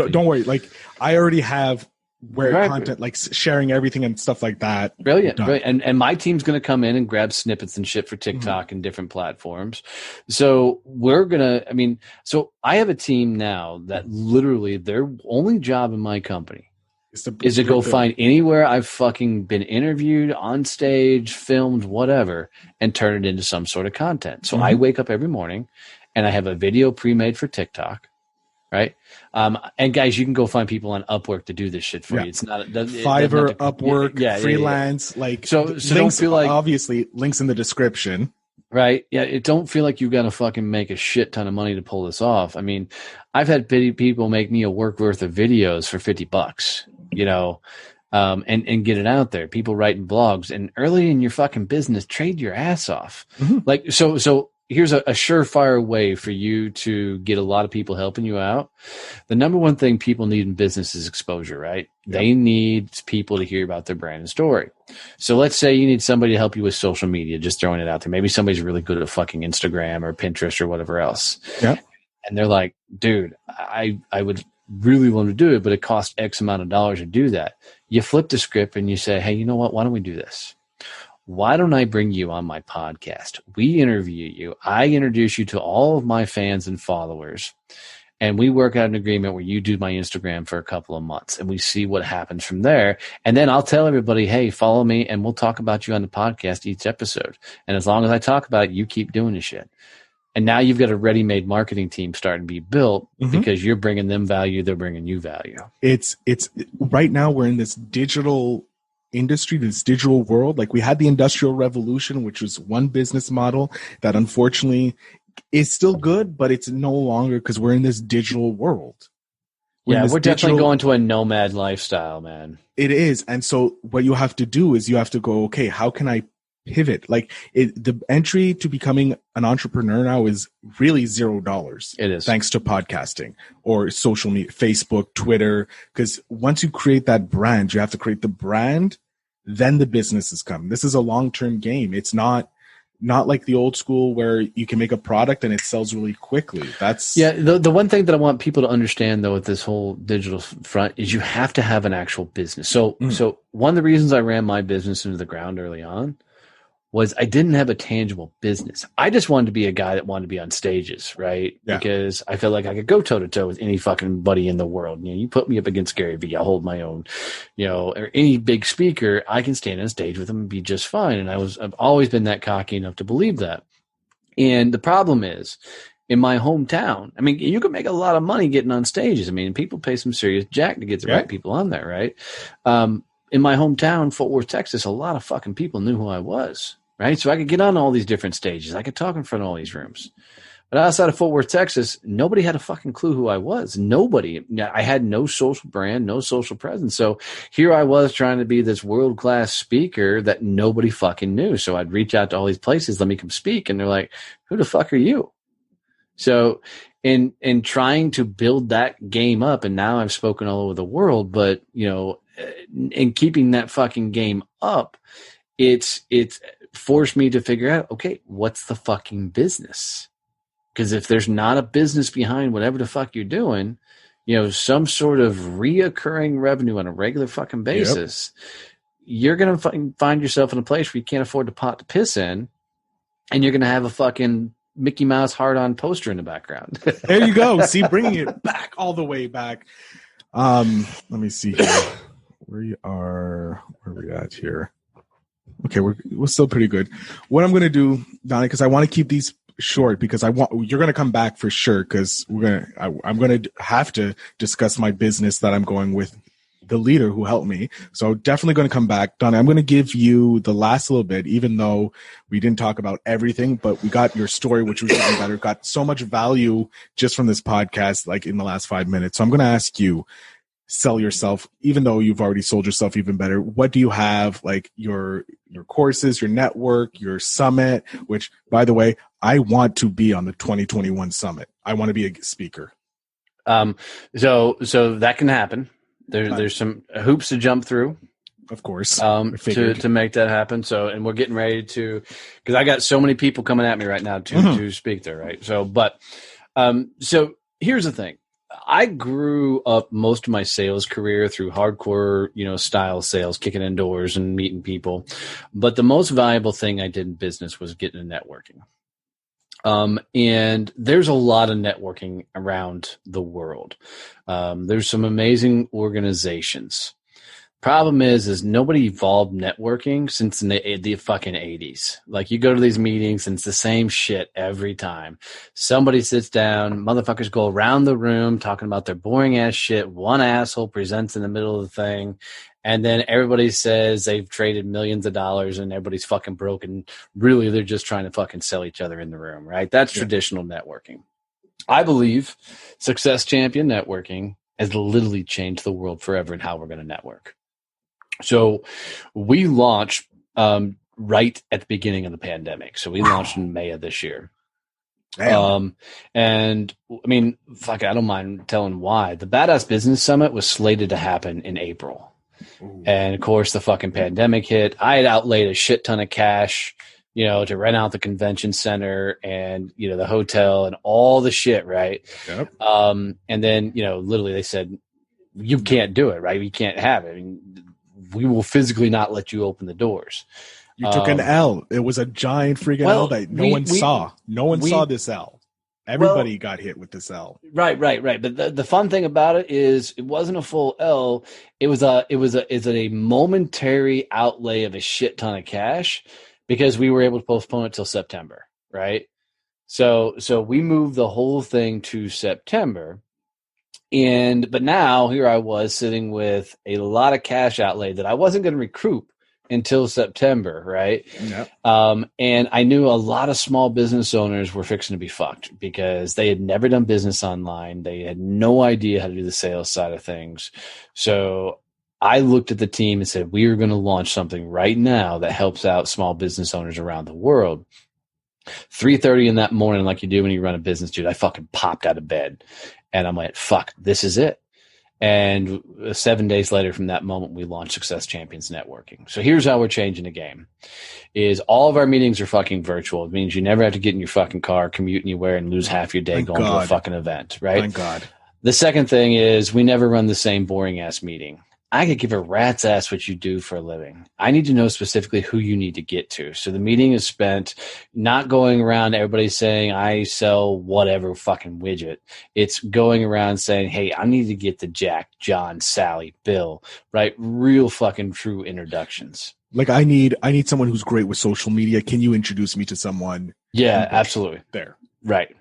don't worry. Like I already have content, like sharing everything and stuff like that. Brilliant. And my team's going to come in and grab snippets and shit for TikTok and different platforms. So so I have a team now that literally their only job in my company is to go find anywhere I've fucking been interviewed, on stage, filmed, whatever, and turn it into some sort of content. So I wake up every morning and I have a video pre-made for TikTok, right? And guys, you can go find people on Upwork to do this shit for you. It's not Fiverr, Upwork, freelance. Like so links, don't feel like, obviously links in the description. Right. Yeah. It don't feel like you got to fucking make a shit ton of money to pull this off. I mean, I've had people make me a work worth of videos for $50, and get it out there. People writing blogs, and early in your fucking business, trade your ass off. Like, so here's a surefire way for you to get a lot of people helping you out. The number one thing people need in business is exposure, right? Yep. They need people to hear about their brand and story. So let's say you need somebody to help you with social media, just throwing it out there. Maybe somebody's really good at fucking Instagram or Pinterest or whatever else. Yeah. And they're like, dude, I would really want to do it, but it costs X amount of dollars to do that. You flip the script and you say, hey, you know what? Why don't we do this? Why don't I bring you on my podcast? We interview you. I introduce you to all of my fans and followers, and we work out an agreement where you do my Instagram for a couple of months, and we see what happens from there. And then I'll tell everybody, hey, follow me, and we'll talk about you on the podcast each episode. And as long as I talk about it, you keep doing the shit. And now you've got a ready-made marketing team starting to be built because you're bringing them value, they're bringing you value. It's right now we're in this digital industry, this digital world. Like we had the Industrial Revolution, which was one business model that unfortunately is still good, but it's no longer because we're in this digital world. We're definitely going to a nomad lifestyle, man. It is. And so what you have to do is you have to go, okay, how can I pivot? Like the entry to becoming an entrepreneur now is really $0. It is. Thanks to podcasting or social media, Facebook, Twitter. Because once you create that brand, you have to create the brand, then the businesses come. This is a long-term game. It's not like the old school where you can make a product and it sells really quickly. The one thing that I want people to understand though with this whole digital front is you have to have an actual business. So one of the reasons I ran my business into the ground early on was I didn't have a tangible business. I just wanted to be a guy that wanted to be on stages, right? Yeah. Because I felt like I could go toe to toe with any fucking buddy in the world. You put me up against Gary Vee, I'll hold my own, or any big speaker, I can stand on stage with them and be just fine. And I've always been that cocky enough to believe that. And the problem is, in my hometown, I mean, you can make a lot of money getting on stages. I mean, people pay some serious jack to get the right people on there, right? In my hometown, Fort Worth, Texas, a lot of fucking people knew who I was. Right. So I could get on all these different stages. I could talk in front of all these rooms. But outside of Fort Worth, Texas, nobody had a fucking clue who I was. Nobody. I had no social brand, no social presence. So here I was trying to be this world-class speaker that nobody fucking knew. So I'd reach out to all these places, let me come speak. And they're like, who the fuck are you? So in trying to build that game up, and now I've spoken all over the world, but in keeping that fucking game up, it's forced me to figure out, okay, what's the fucking business? Because if there's not a business behind whatever the fuck you're doing, some sort of reoccurring revenue on a regular fucking basis, you're going to find yourself in a place where you can't afford to pot to piss in, and you're going to have a fucking Mickey Mouse heart-on poster in the background. There you go. See, bringing it back all the way back. Let me see here. Where are we at here? Okay, we're still pretty good. What I'm going to do, Donnie, because I want to keep these short, because you're going to come back for sure, because I'm going to have to discuss my business that I'm going with the leader who helped me. So definitely going to come back. Donnie, I'm going to give you the last little bit, even though we didn't talk about everything, but we got your story, which was even better. Got so much value just from this podcast, like in the last 5 minutes. So I'm going to ask you, sell yourself, even though you've already sold yourself even better. What do you have, like your courses, your network, your summit, which, by the way, I want to be on the 2021 summit. I want to be a speaker. So that can happen. There's some hoops to jump through, of course, to make that happen. So, and we're getting ready to, because I got so many people coming at me right now to speak there. Right. So, so here's the thing. I grew up most of my sales career through hardcore, style sales, kicking in doors and meeting people. But the most valuable thing I did in business was getting into networking. And there's a lot of networking around the world. There's some amazing organizations. Problem is nobody evolved networking since the fucking 80s. Like, you go to these meetings and it's the same shit every time. Somebody sits down, motherfuckers go around the room talking about their boring ass shit. One asshole presents in the middle of the thing. And then everybody says they've traded millions of dollars and everybody's fucking broken. Really, they're just trying to fucking sell each other in the room, right? That's traditional networking. I believe Success Champion Networking has literally changed the world forever in how we're going to network. So we launched right at the beginning of the pandemic. So we launched in May of this year. And I mean, fuck, I don't mind telling why. The Badass Business Summit was slated to happen in April. Ooh. And of course the fucking pandemic hit. I had outlaid a shit ton of cash, to rent out the convention center and, the hotel and all the shit. Right. Yep. And then, literally they said, you can't do it, right? You can't have it. I mean, we will physically not let you open the doors. You took an L. It was a giant freaking L that no one saw. No one saw this L. Everybody got hit with this L. Right. But the fun thing about it is it wasn't a full L. It was a momentary outlay of a shit ton of cash because we were able to postpone it till September. Right. So we moved the whole thing to September. But now here I was sitting with a lot of cash outlay that I wasn't going to recoup until September, right? Yep. And I knew a lot of small business owners were fixing to be fucked because they had never done business online. They had no idea how to do the sales side of things. So I looked at the team and said, we are going to launch something right now that helps out small business owners around the world. 3:30 in that morning, like you do when you run a business, dude, I fucking popped out of bed. And I'm like, fuck, this is it. And 7 days later from that moment, we launched Success Champions Networking. So here's how we're changing the game. Is all of our meetings are fucking virtual. It means you never have to get in your fucking car, commute anywhere, and lose half your day going to a fucking event, right? Thank God. The second thing is we never run the same boring-ass meeting. I could give a rat's ass what you do for a living. I need to know specifically who you need to get to. So the meeting is spent not going around everybody saying I sell whatever fucking widget. It's going around saying, hey, I need to get to Jack, John, Sally, Bill, right? Real fucking true introductions. Like I need someone who's great with social media. Can you introduce me to someone? Yeah, absolutely. There. Right.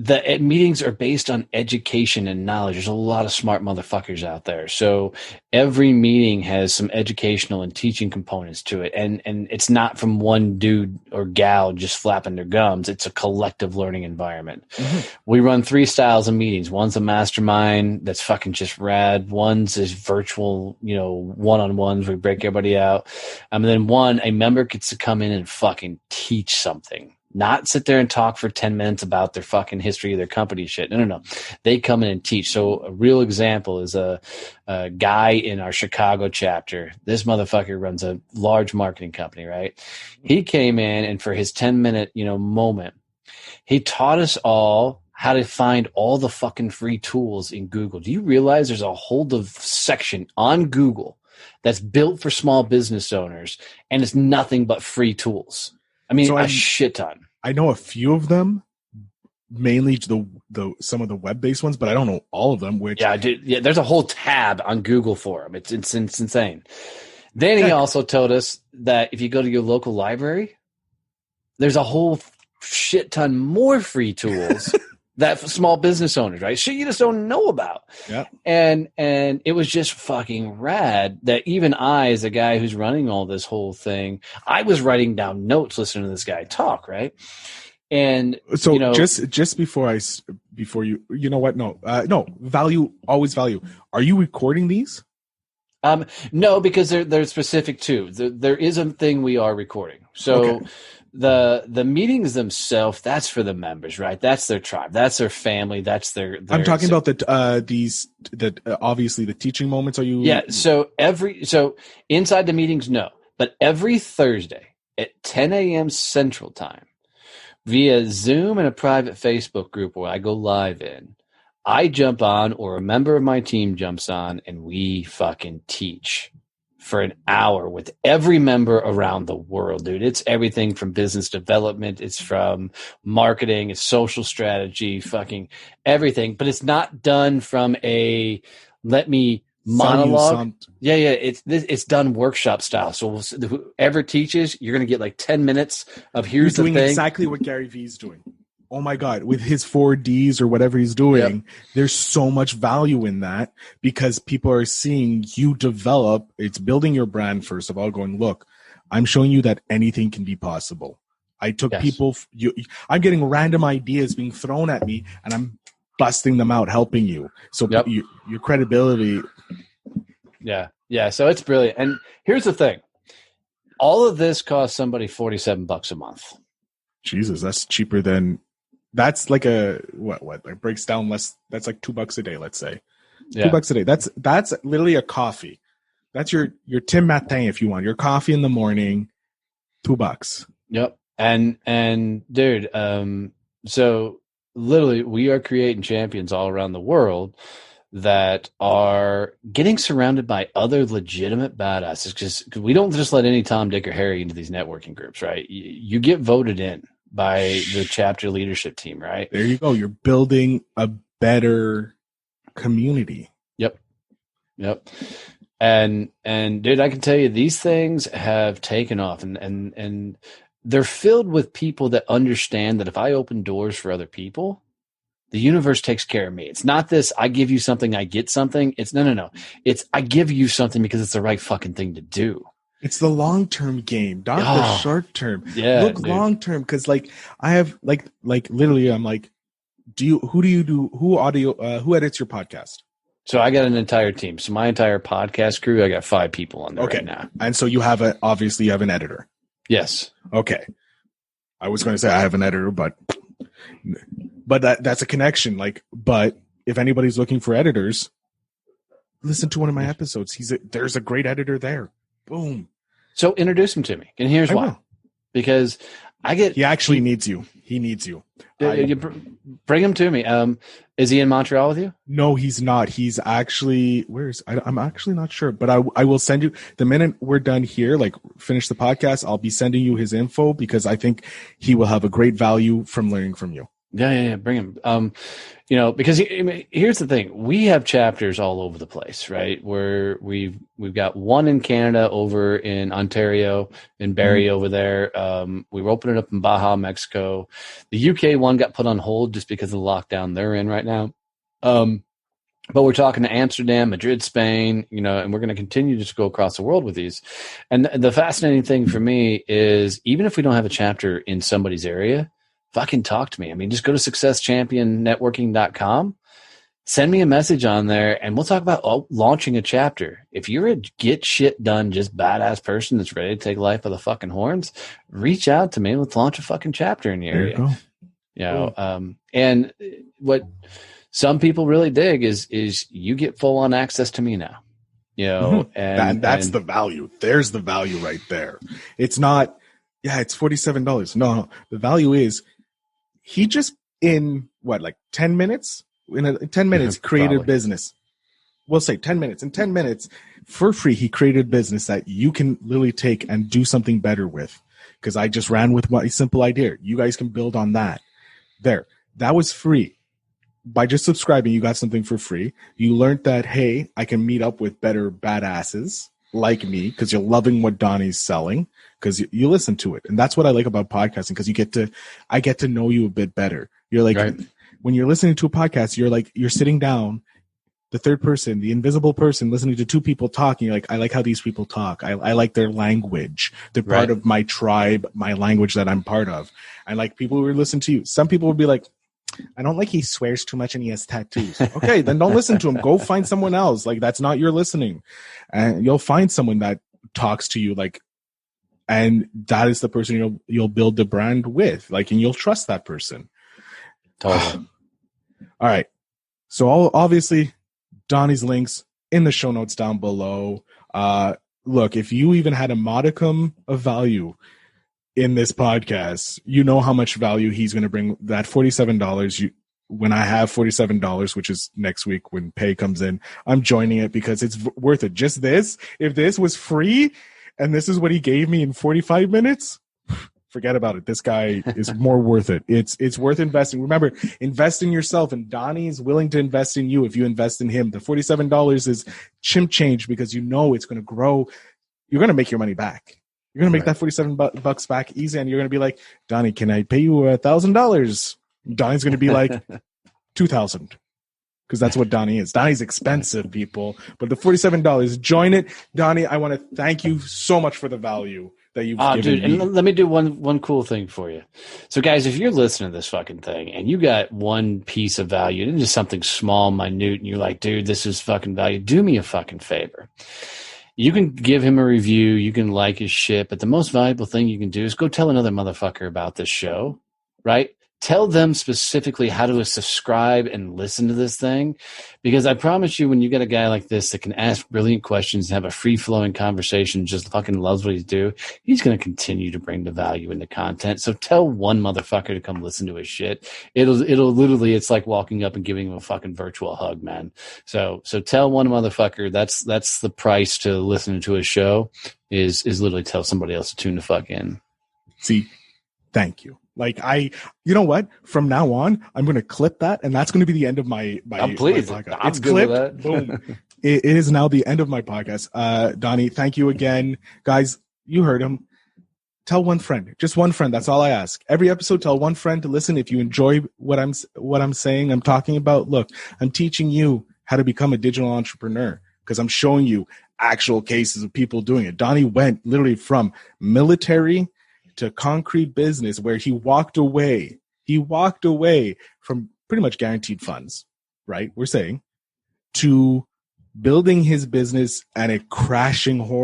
The meetings are based on education and knowledge. There's a lot of smart motherfuckers out there. So every meeting has some educational and teaching components to it. And it's not from one dude or gal just flapping their gums. It's a collective learning environment. Mm-hmm. We run 3 styles of meetings. One's a mastermind that's fucking just rad. One's is virtual, one-on-ones. We break everybody out. And then a member gets to come in and fucking teach something. not sit there and talk for 10 minutes about their fucking history of their company shit. No. They come in and teach. So a real example is a guy in our Chicago chapter. This motherfucker runs a large marketing company, right? He came in, and for his 10-minute, moment, he taught us all how to find all the fucking free tools in Google. Do you realize there's a whole section on Google that's built for small business owners, and it's nothing but free tools? I mean, a shit ton. I know a few of them, mainly the some of the web-based ones, but I don't know all of them. Which there's a whole tab on Google for them. It's insane. Then he also told us that if you go to your local library, there's a whole shit ton more free tools that small business owners, right? Shit you just don't know about. Yeah. And it was just fucking rad that even I, as a guy who's running all this whole thing, I was writing down notes listening to this guy talk, right? And so just before you know what? No, value, always value. Are you recording these? No, because they're specific too. There is a thing we are recording. So okay. The meetings themselves, that's for the members, right? That's their tribe. That's their family. That's their I'm talking about obviously the teaching moments. Are you? Yeah. So inside the meetings, no, but every Thursday at 10 a.m. Central Time via Zoom and a private Facebook group where I go live in, I jump on, or a member of my team jumps on, and we fucking teach for an hour with every member around the world, dude. It's everything from business development. It's from marketing. It's social strategy, fucking everything. But it's not done from a let me monologue. Yeah. It's done workshop style. So whoever teaches, you're going to get like 10 minutes of here's the thing. You're doing exactly what Gary Vee's doing. Oh my God, with his 4Ds or whatever he's doing, There's so much value in that because people are seeing you develop. It's building your brand, first of all, going, look, I'm showing you that anything can be possible. I took people, I'm getting random ideas being thrown at me and I'm busting them out, helping you. So your credibility. Yeah. So it's brilliant. And here's the thing. All of this costs somebody $47 a month. Jesus, that's cheaper than... That's like a what like breaks down less. That's like $2 a day, let's say. $2 a day. That's literally a coffee. That's your Tim Matin if you want your coffee in the morning. $2. Yep. And dude, so literally we are creating champions all around the world that are getting surrounded by other legitimate badasses because we don't just let any Tom, Dick, or Harry into these networking groups, right? You get voted in by the chapter leadership team, right? There you go. You're building a better community. Yep. And dude, I can tell you these things have taken off and they're filled with people that understand that if I open doors for other people, the universe takes care of me. It's not this, I give you something, I get something. It's no. It's I give you something because it's the right fucking thing to do. It's the long-term game, not the short-term. Yeah, look long-term because, like, I have like literally, I'm like, who edits your podcast? So I got an entire team. So my entire podcast crew, I got 5 people on there right now. And so you have obviously you have an editor. Yes. Okay. I was going to say I have an editor, but that's a connection. Like, but if anybody's looking for editors, listen to one of my episodes. There's a great editor there. Boom. So introduce him to me. And here's why. Because he actually needs you. He needs you. You bring him to me. Is he in Montreal with you? No, he's not. He's actually, I'm actually not sure, but I will send you the minute we're done here, like finish the podcast. I'll be sending you his info because I think he will have a great value from learning from you. Yeah. Bring him. Because here's the thing: we have chapters all over the place, right? Where we've got one in Canada, over in Ontario, in Barrie over there. We were opening up in Baja, Mexico. The UK one got put on hold just because of the lockdown they're in right now. But we're talking to Amsterdam, Madrid, Spain, and we're going to continue to just go across the world with these. And the fascinating thing for me is even if we don't have a chapter in somebody's area, fucking talk to me. I mean, just go to successchampionnetworking.com, send me a message on there and we'll talk about launching a chapter. If you're a get shit done, just badass person that's ready to take life by the fucking horns, reach out to me. Let's launch a fucking chapter in the area. There you go. You know, and what some people really dig is you get full on access to me now. You know, and that's the value. There's the value right there. It's not, it's $47. No, the value is he just in 10 minutes? In 10 minutes, created business. We'll say 10 minutes. In 10 minutes, for free, he created business that you can literally take and do something better with. Because I just ran with my simple idea. You guys can build on that. There. That was free. By just subscribing, you got something for free. You learned that, hey, I can meet up with better badasses like me because you're loving what Donnie's selling because you listen to it. And that's what I like about podcasting because I get to know you a bit better. You're like, right. When you're listening to a podcast, you're sitting down, the third person, the invisible person listening to two people talking. You're like, I like how these people talk. I like their language. They're part of my tribe, my language that I'm part of. And like people who listen to you, some people would be like, I don't like he swears too much and he has tattoos. Okay, then don't listen to him. Go find someone else. Like that's not your listening. And you'll find someone that talks to you and that is the person you'll build the brand with. And you'll trust that person. Totally. All right. So obviously Donnie's links in the show notes down below. Look, if you even had a modicum of value in this podcast, you know how much value he's going to bring. That $47, when I have $47, which is next week when pay comes in, I'm joining it because it's worth it. Just this, if this was free and this is what he gave me in 45 minutes, forget about it. This guy is more worth it. It's worth investing. Remember, invest in yourself, and Donnie is willing to invest in you if you invest in him. The $47 is chimp change because you know it's going to grow. You're going to make your money back. You're going to make that $47 back easy, and you're going to be like, Donnie, can I pay you $1,000? Donnie's going to be like, $2,000. Because that's what Donnie is. Donnie's expensive, people. But the $47, join it. Donnie, I want to thank you so much for the value that you've given me. And let me do one cool thing for you. So, guys, if you're listening to this fucking thing and you got one piece of value, and it's just something small, minute, and you're like, dude, this is fucking value, do me a fucking favor. You can give him a review. You can like his shit. But the most valuable thing you can do is go tell another motherfucker about this show, right? Tell them specifically how to subscribe and listen to this thing. Because I promise you, when you get a guy like this that can ask brilliant questions and have a free-flowing conversation, just fucking loves what he's doing, he's going to continue to bring the value in the content. So tell one motherfucker to come listen to his shit. It'll literally, it's like walking up and giving him a fucking virtual hug, man. So tell one motherfucker that's the price to listen to his show is literally tell somebody else to tune the fuck in. See, thank you. You know what? From now on, I'm going to clip that, and that's going to be the end of my podcast. It's clipped. Boom. It is now the end of my podcast. Donnie, thank you again. Guys, you heard him. Tell one friend. Just one friend. That's all I ask. Every episode, tell one friend to listen. If you enjoy what I'm saying, I'm talking about, look, I'm teaching you how to become a digital entrepreneur because I'm showing you actual cases of people doing it. Donnie went literally from military to concrete business where he walked away from pretty much guaranteed funds, right? We're saying, to building his business and it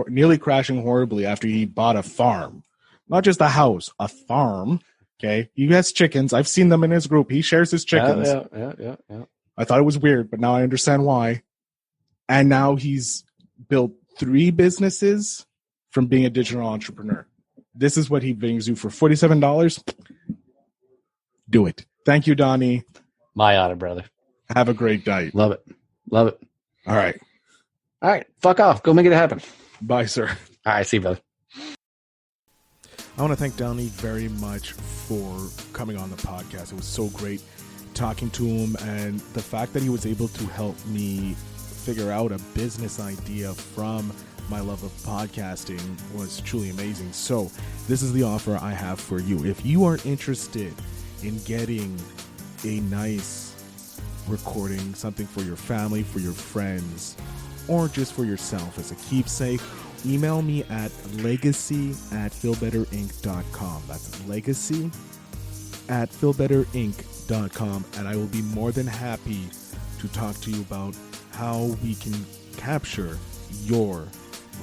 nearly crashing horribly after he bought a farm, not just a house, a farm. Okay. He has chickens. I've seen them in his group. He shares his chickens. Yeah. I thought it was weird, but now I understand why. And now he's built 3 businesses from being a digital entrepreneur. This is what he brings you for $47. Do it. Thank you, Donnie. My honor, brother. Have a great night. Love it. All right. Fuck off. Go make it happen. Bye, sir. All right. See you, brother. I want to thank Donnie very much for coming on the podcast. It was so great talking to him, and the fact that he was able to help me figure out a business idea from my love of podcasting was truly amazing. So this is the offer I have for you. If you are interested in getting a nice recording, something for your family, for your friends, or just for yourself as a keepsake, email me at legacy@feelbetterinc.com. That's legacy@feelbetterinc.com, and I will be more than happy to to talk to you about how we can capture your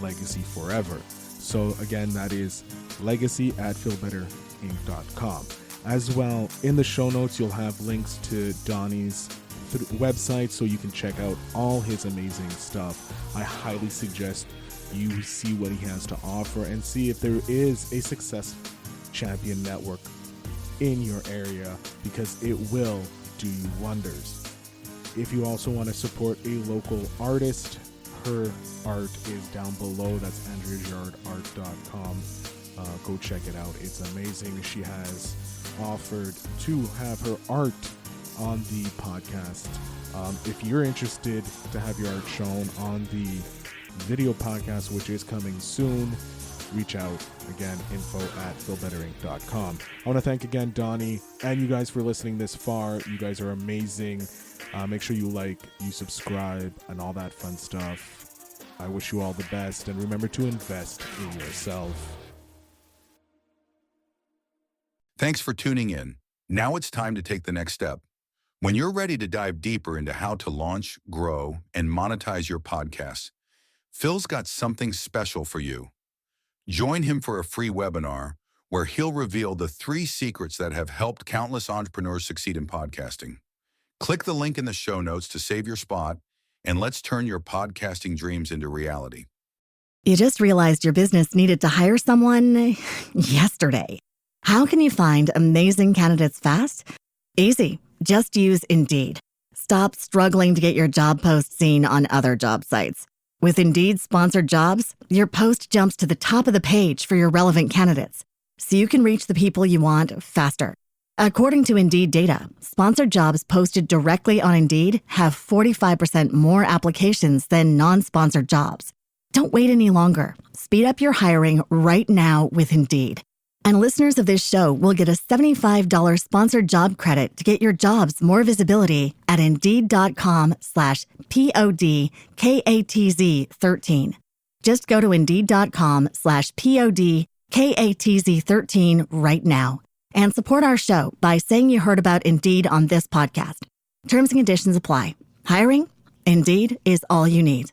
legacy forever. So again, that is legacy@feelbetterinc.com. As well, in the show notes, you'll have links to Donnie's website so you can check out all his amazing stuff. I highly suggest you see what he has to offer and see if there is a Success Champion network in your area, because it will do you wonders. If you also want to support a local artist, her art is down below. That's andreajardart.com. Go check it out. It's amazing. She has offered to have her art on the podcast. If you're interested to have your art shown on the video podcast, which is coming soon, reach out. Again, info@feelbetterinc.com. I want to thank again Donnie and you guys for listening this far. You guys are amazing. Make sure you like, you subscribe, and all that fun stuff. I wish you all the best, and remember to invest in yourself. Thanks for tuning in. Now it's time to take the next step. When you're ready to dive deeper into how to launch, grow, and monetize your podcast, Phil's got something special for you. Join him for a free webinar where he'll reveal the 3 secrets that have helped countless entrepreneurs succeed in podcasting. Click the link in the show notes to save your spot, and let's turn your podcasting dreams into reality. You just realized your business needed to hire someone yesterday. How can you find amazing candidates fast? Easy. Just use Indeed. Stop struggling to get your job post seen on other job sites. With Indeed sponsored jobs, your post jumps to the top of the page for your relevant candidates, so you can reach the people you want faster. According to Indeed data, sponsored jobs posted directly on Indeed have 45% more applications than non-sponsored jobs. Don't wait any longer. Speed up your hiring right now with Indeed. And listeners of this show will get a $75 sponsored job credit to get your jobs more visibility at Indeed.com/PODKATZ13. Just go to Indeed.com/PODKATZ13 right now and support our show by saying you heard about Indeed on this podcast. Terms and conditions apply. Hiring? Indeed is all you need.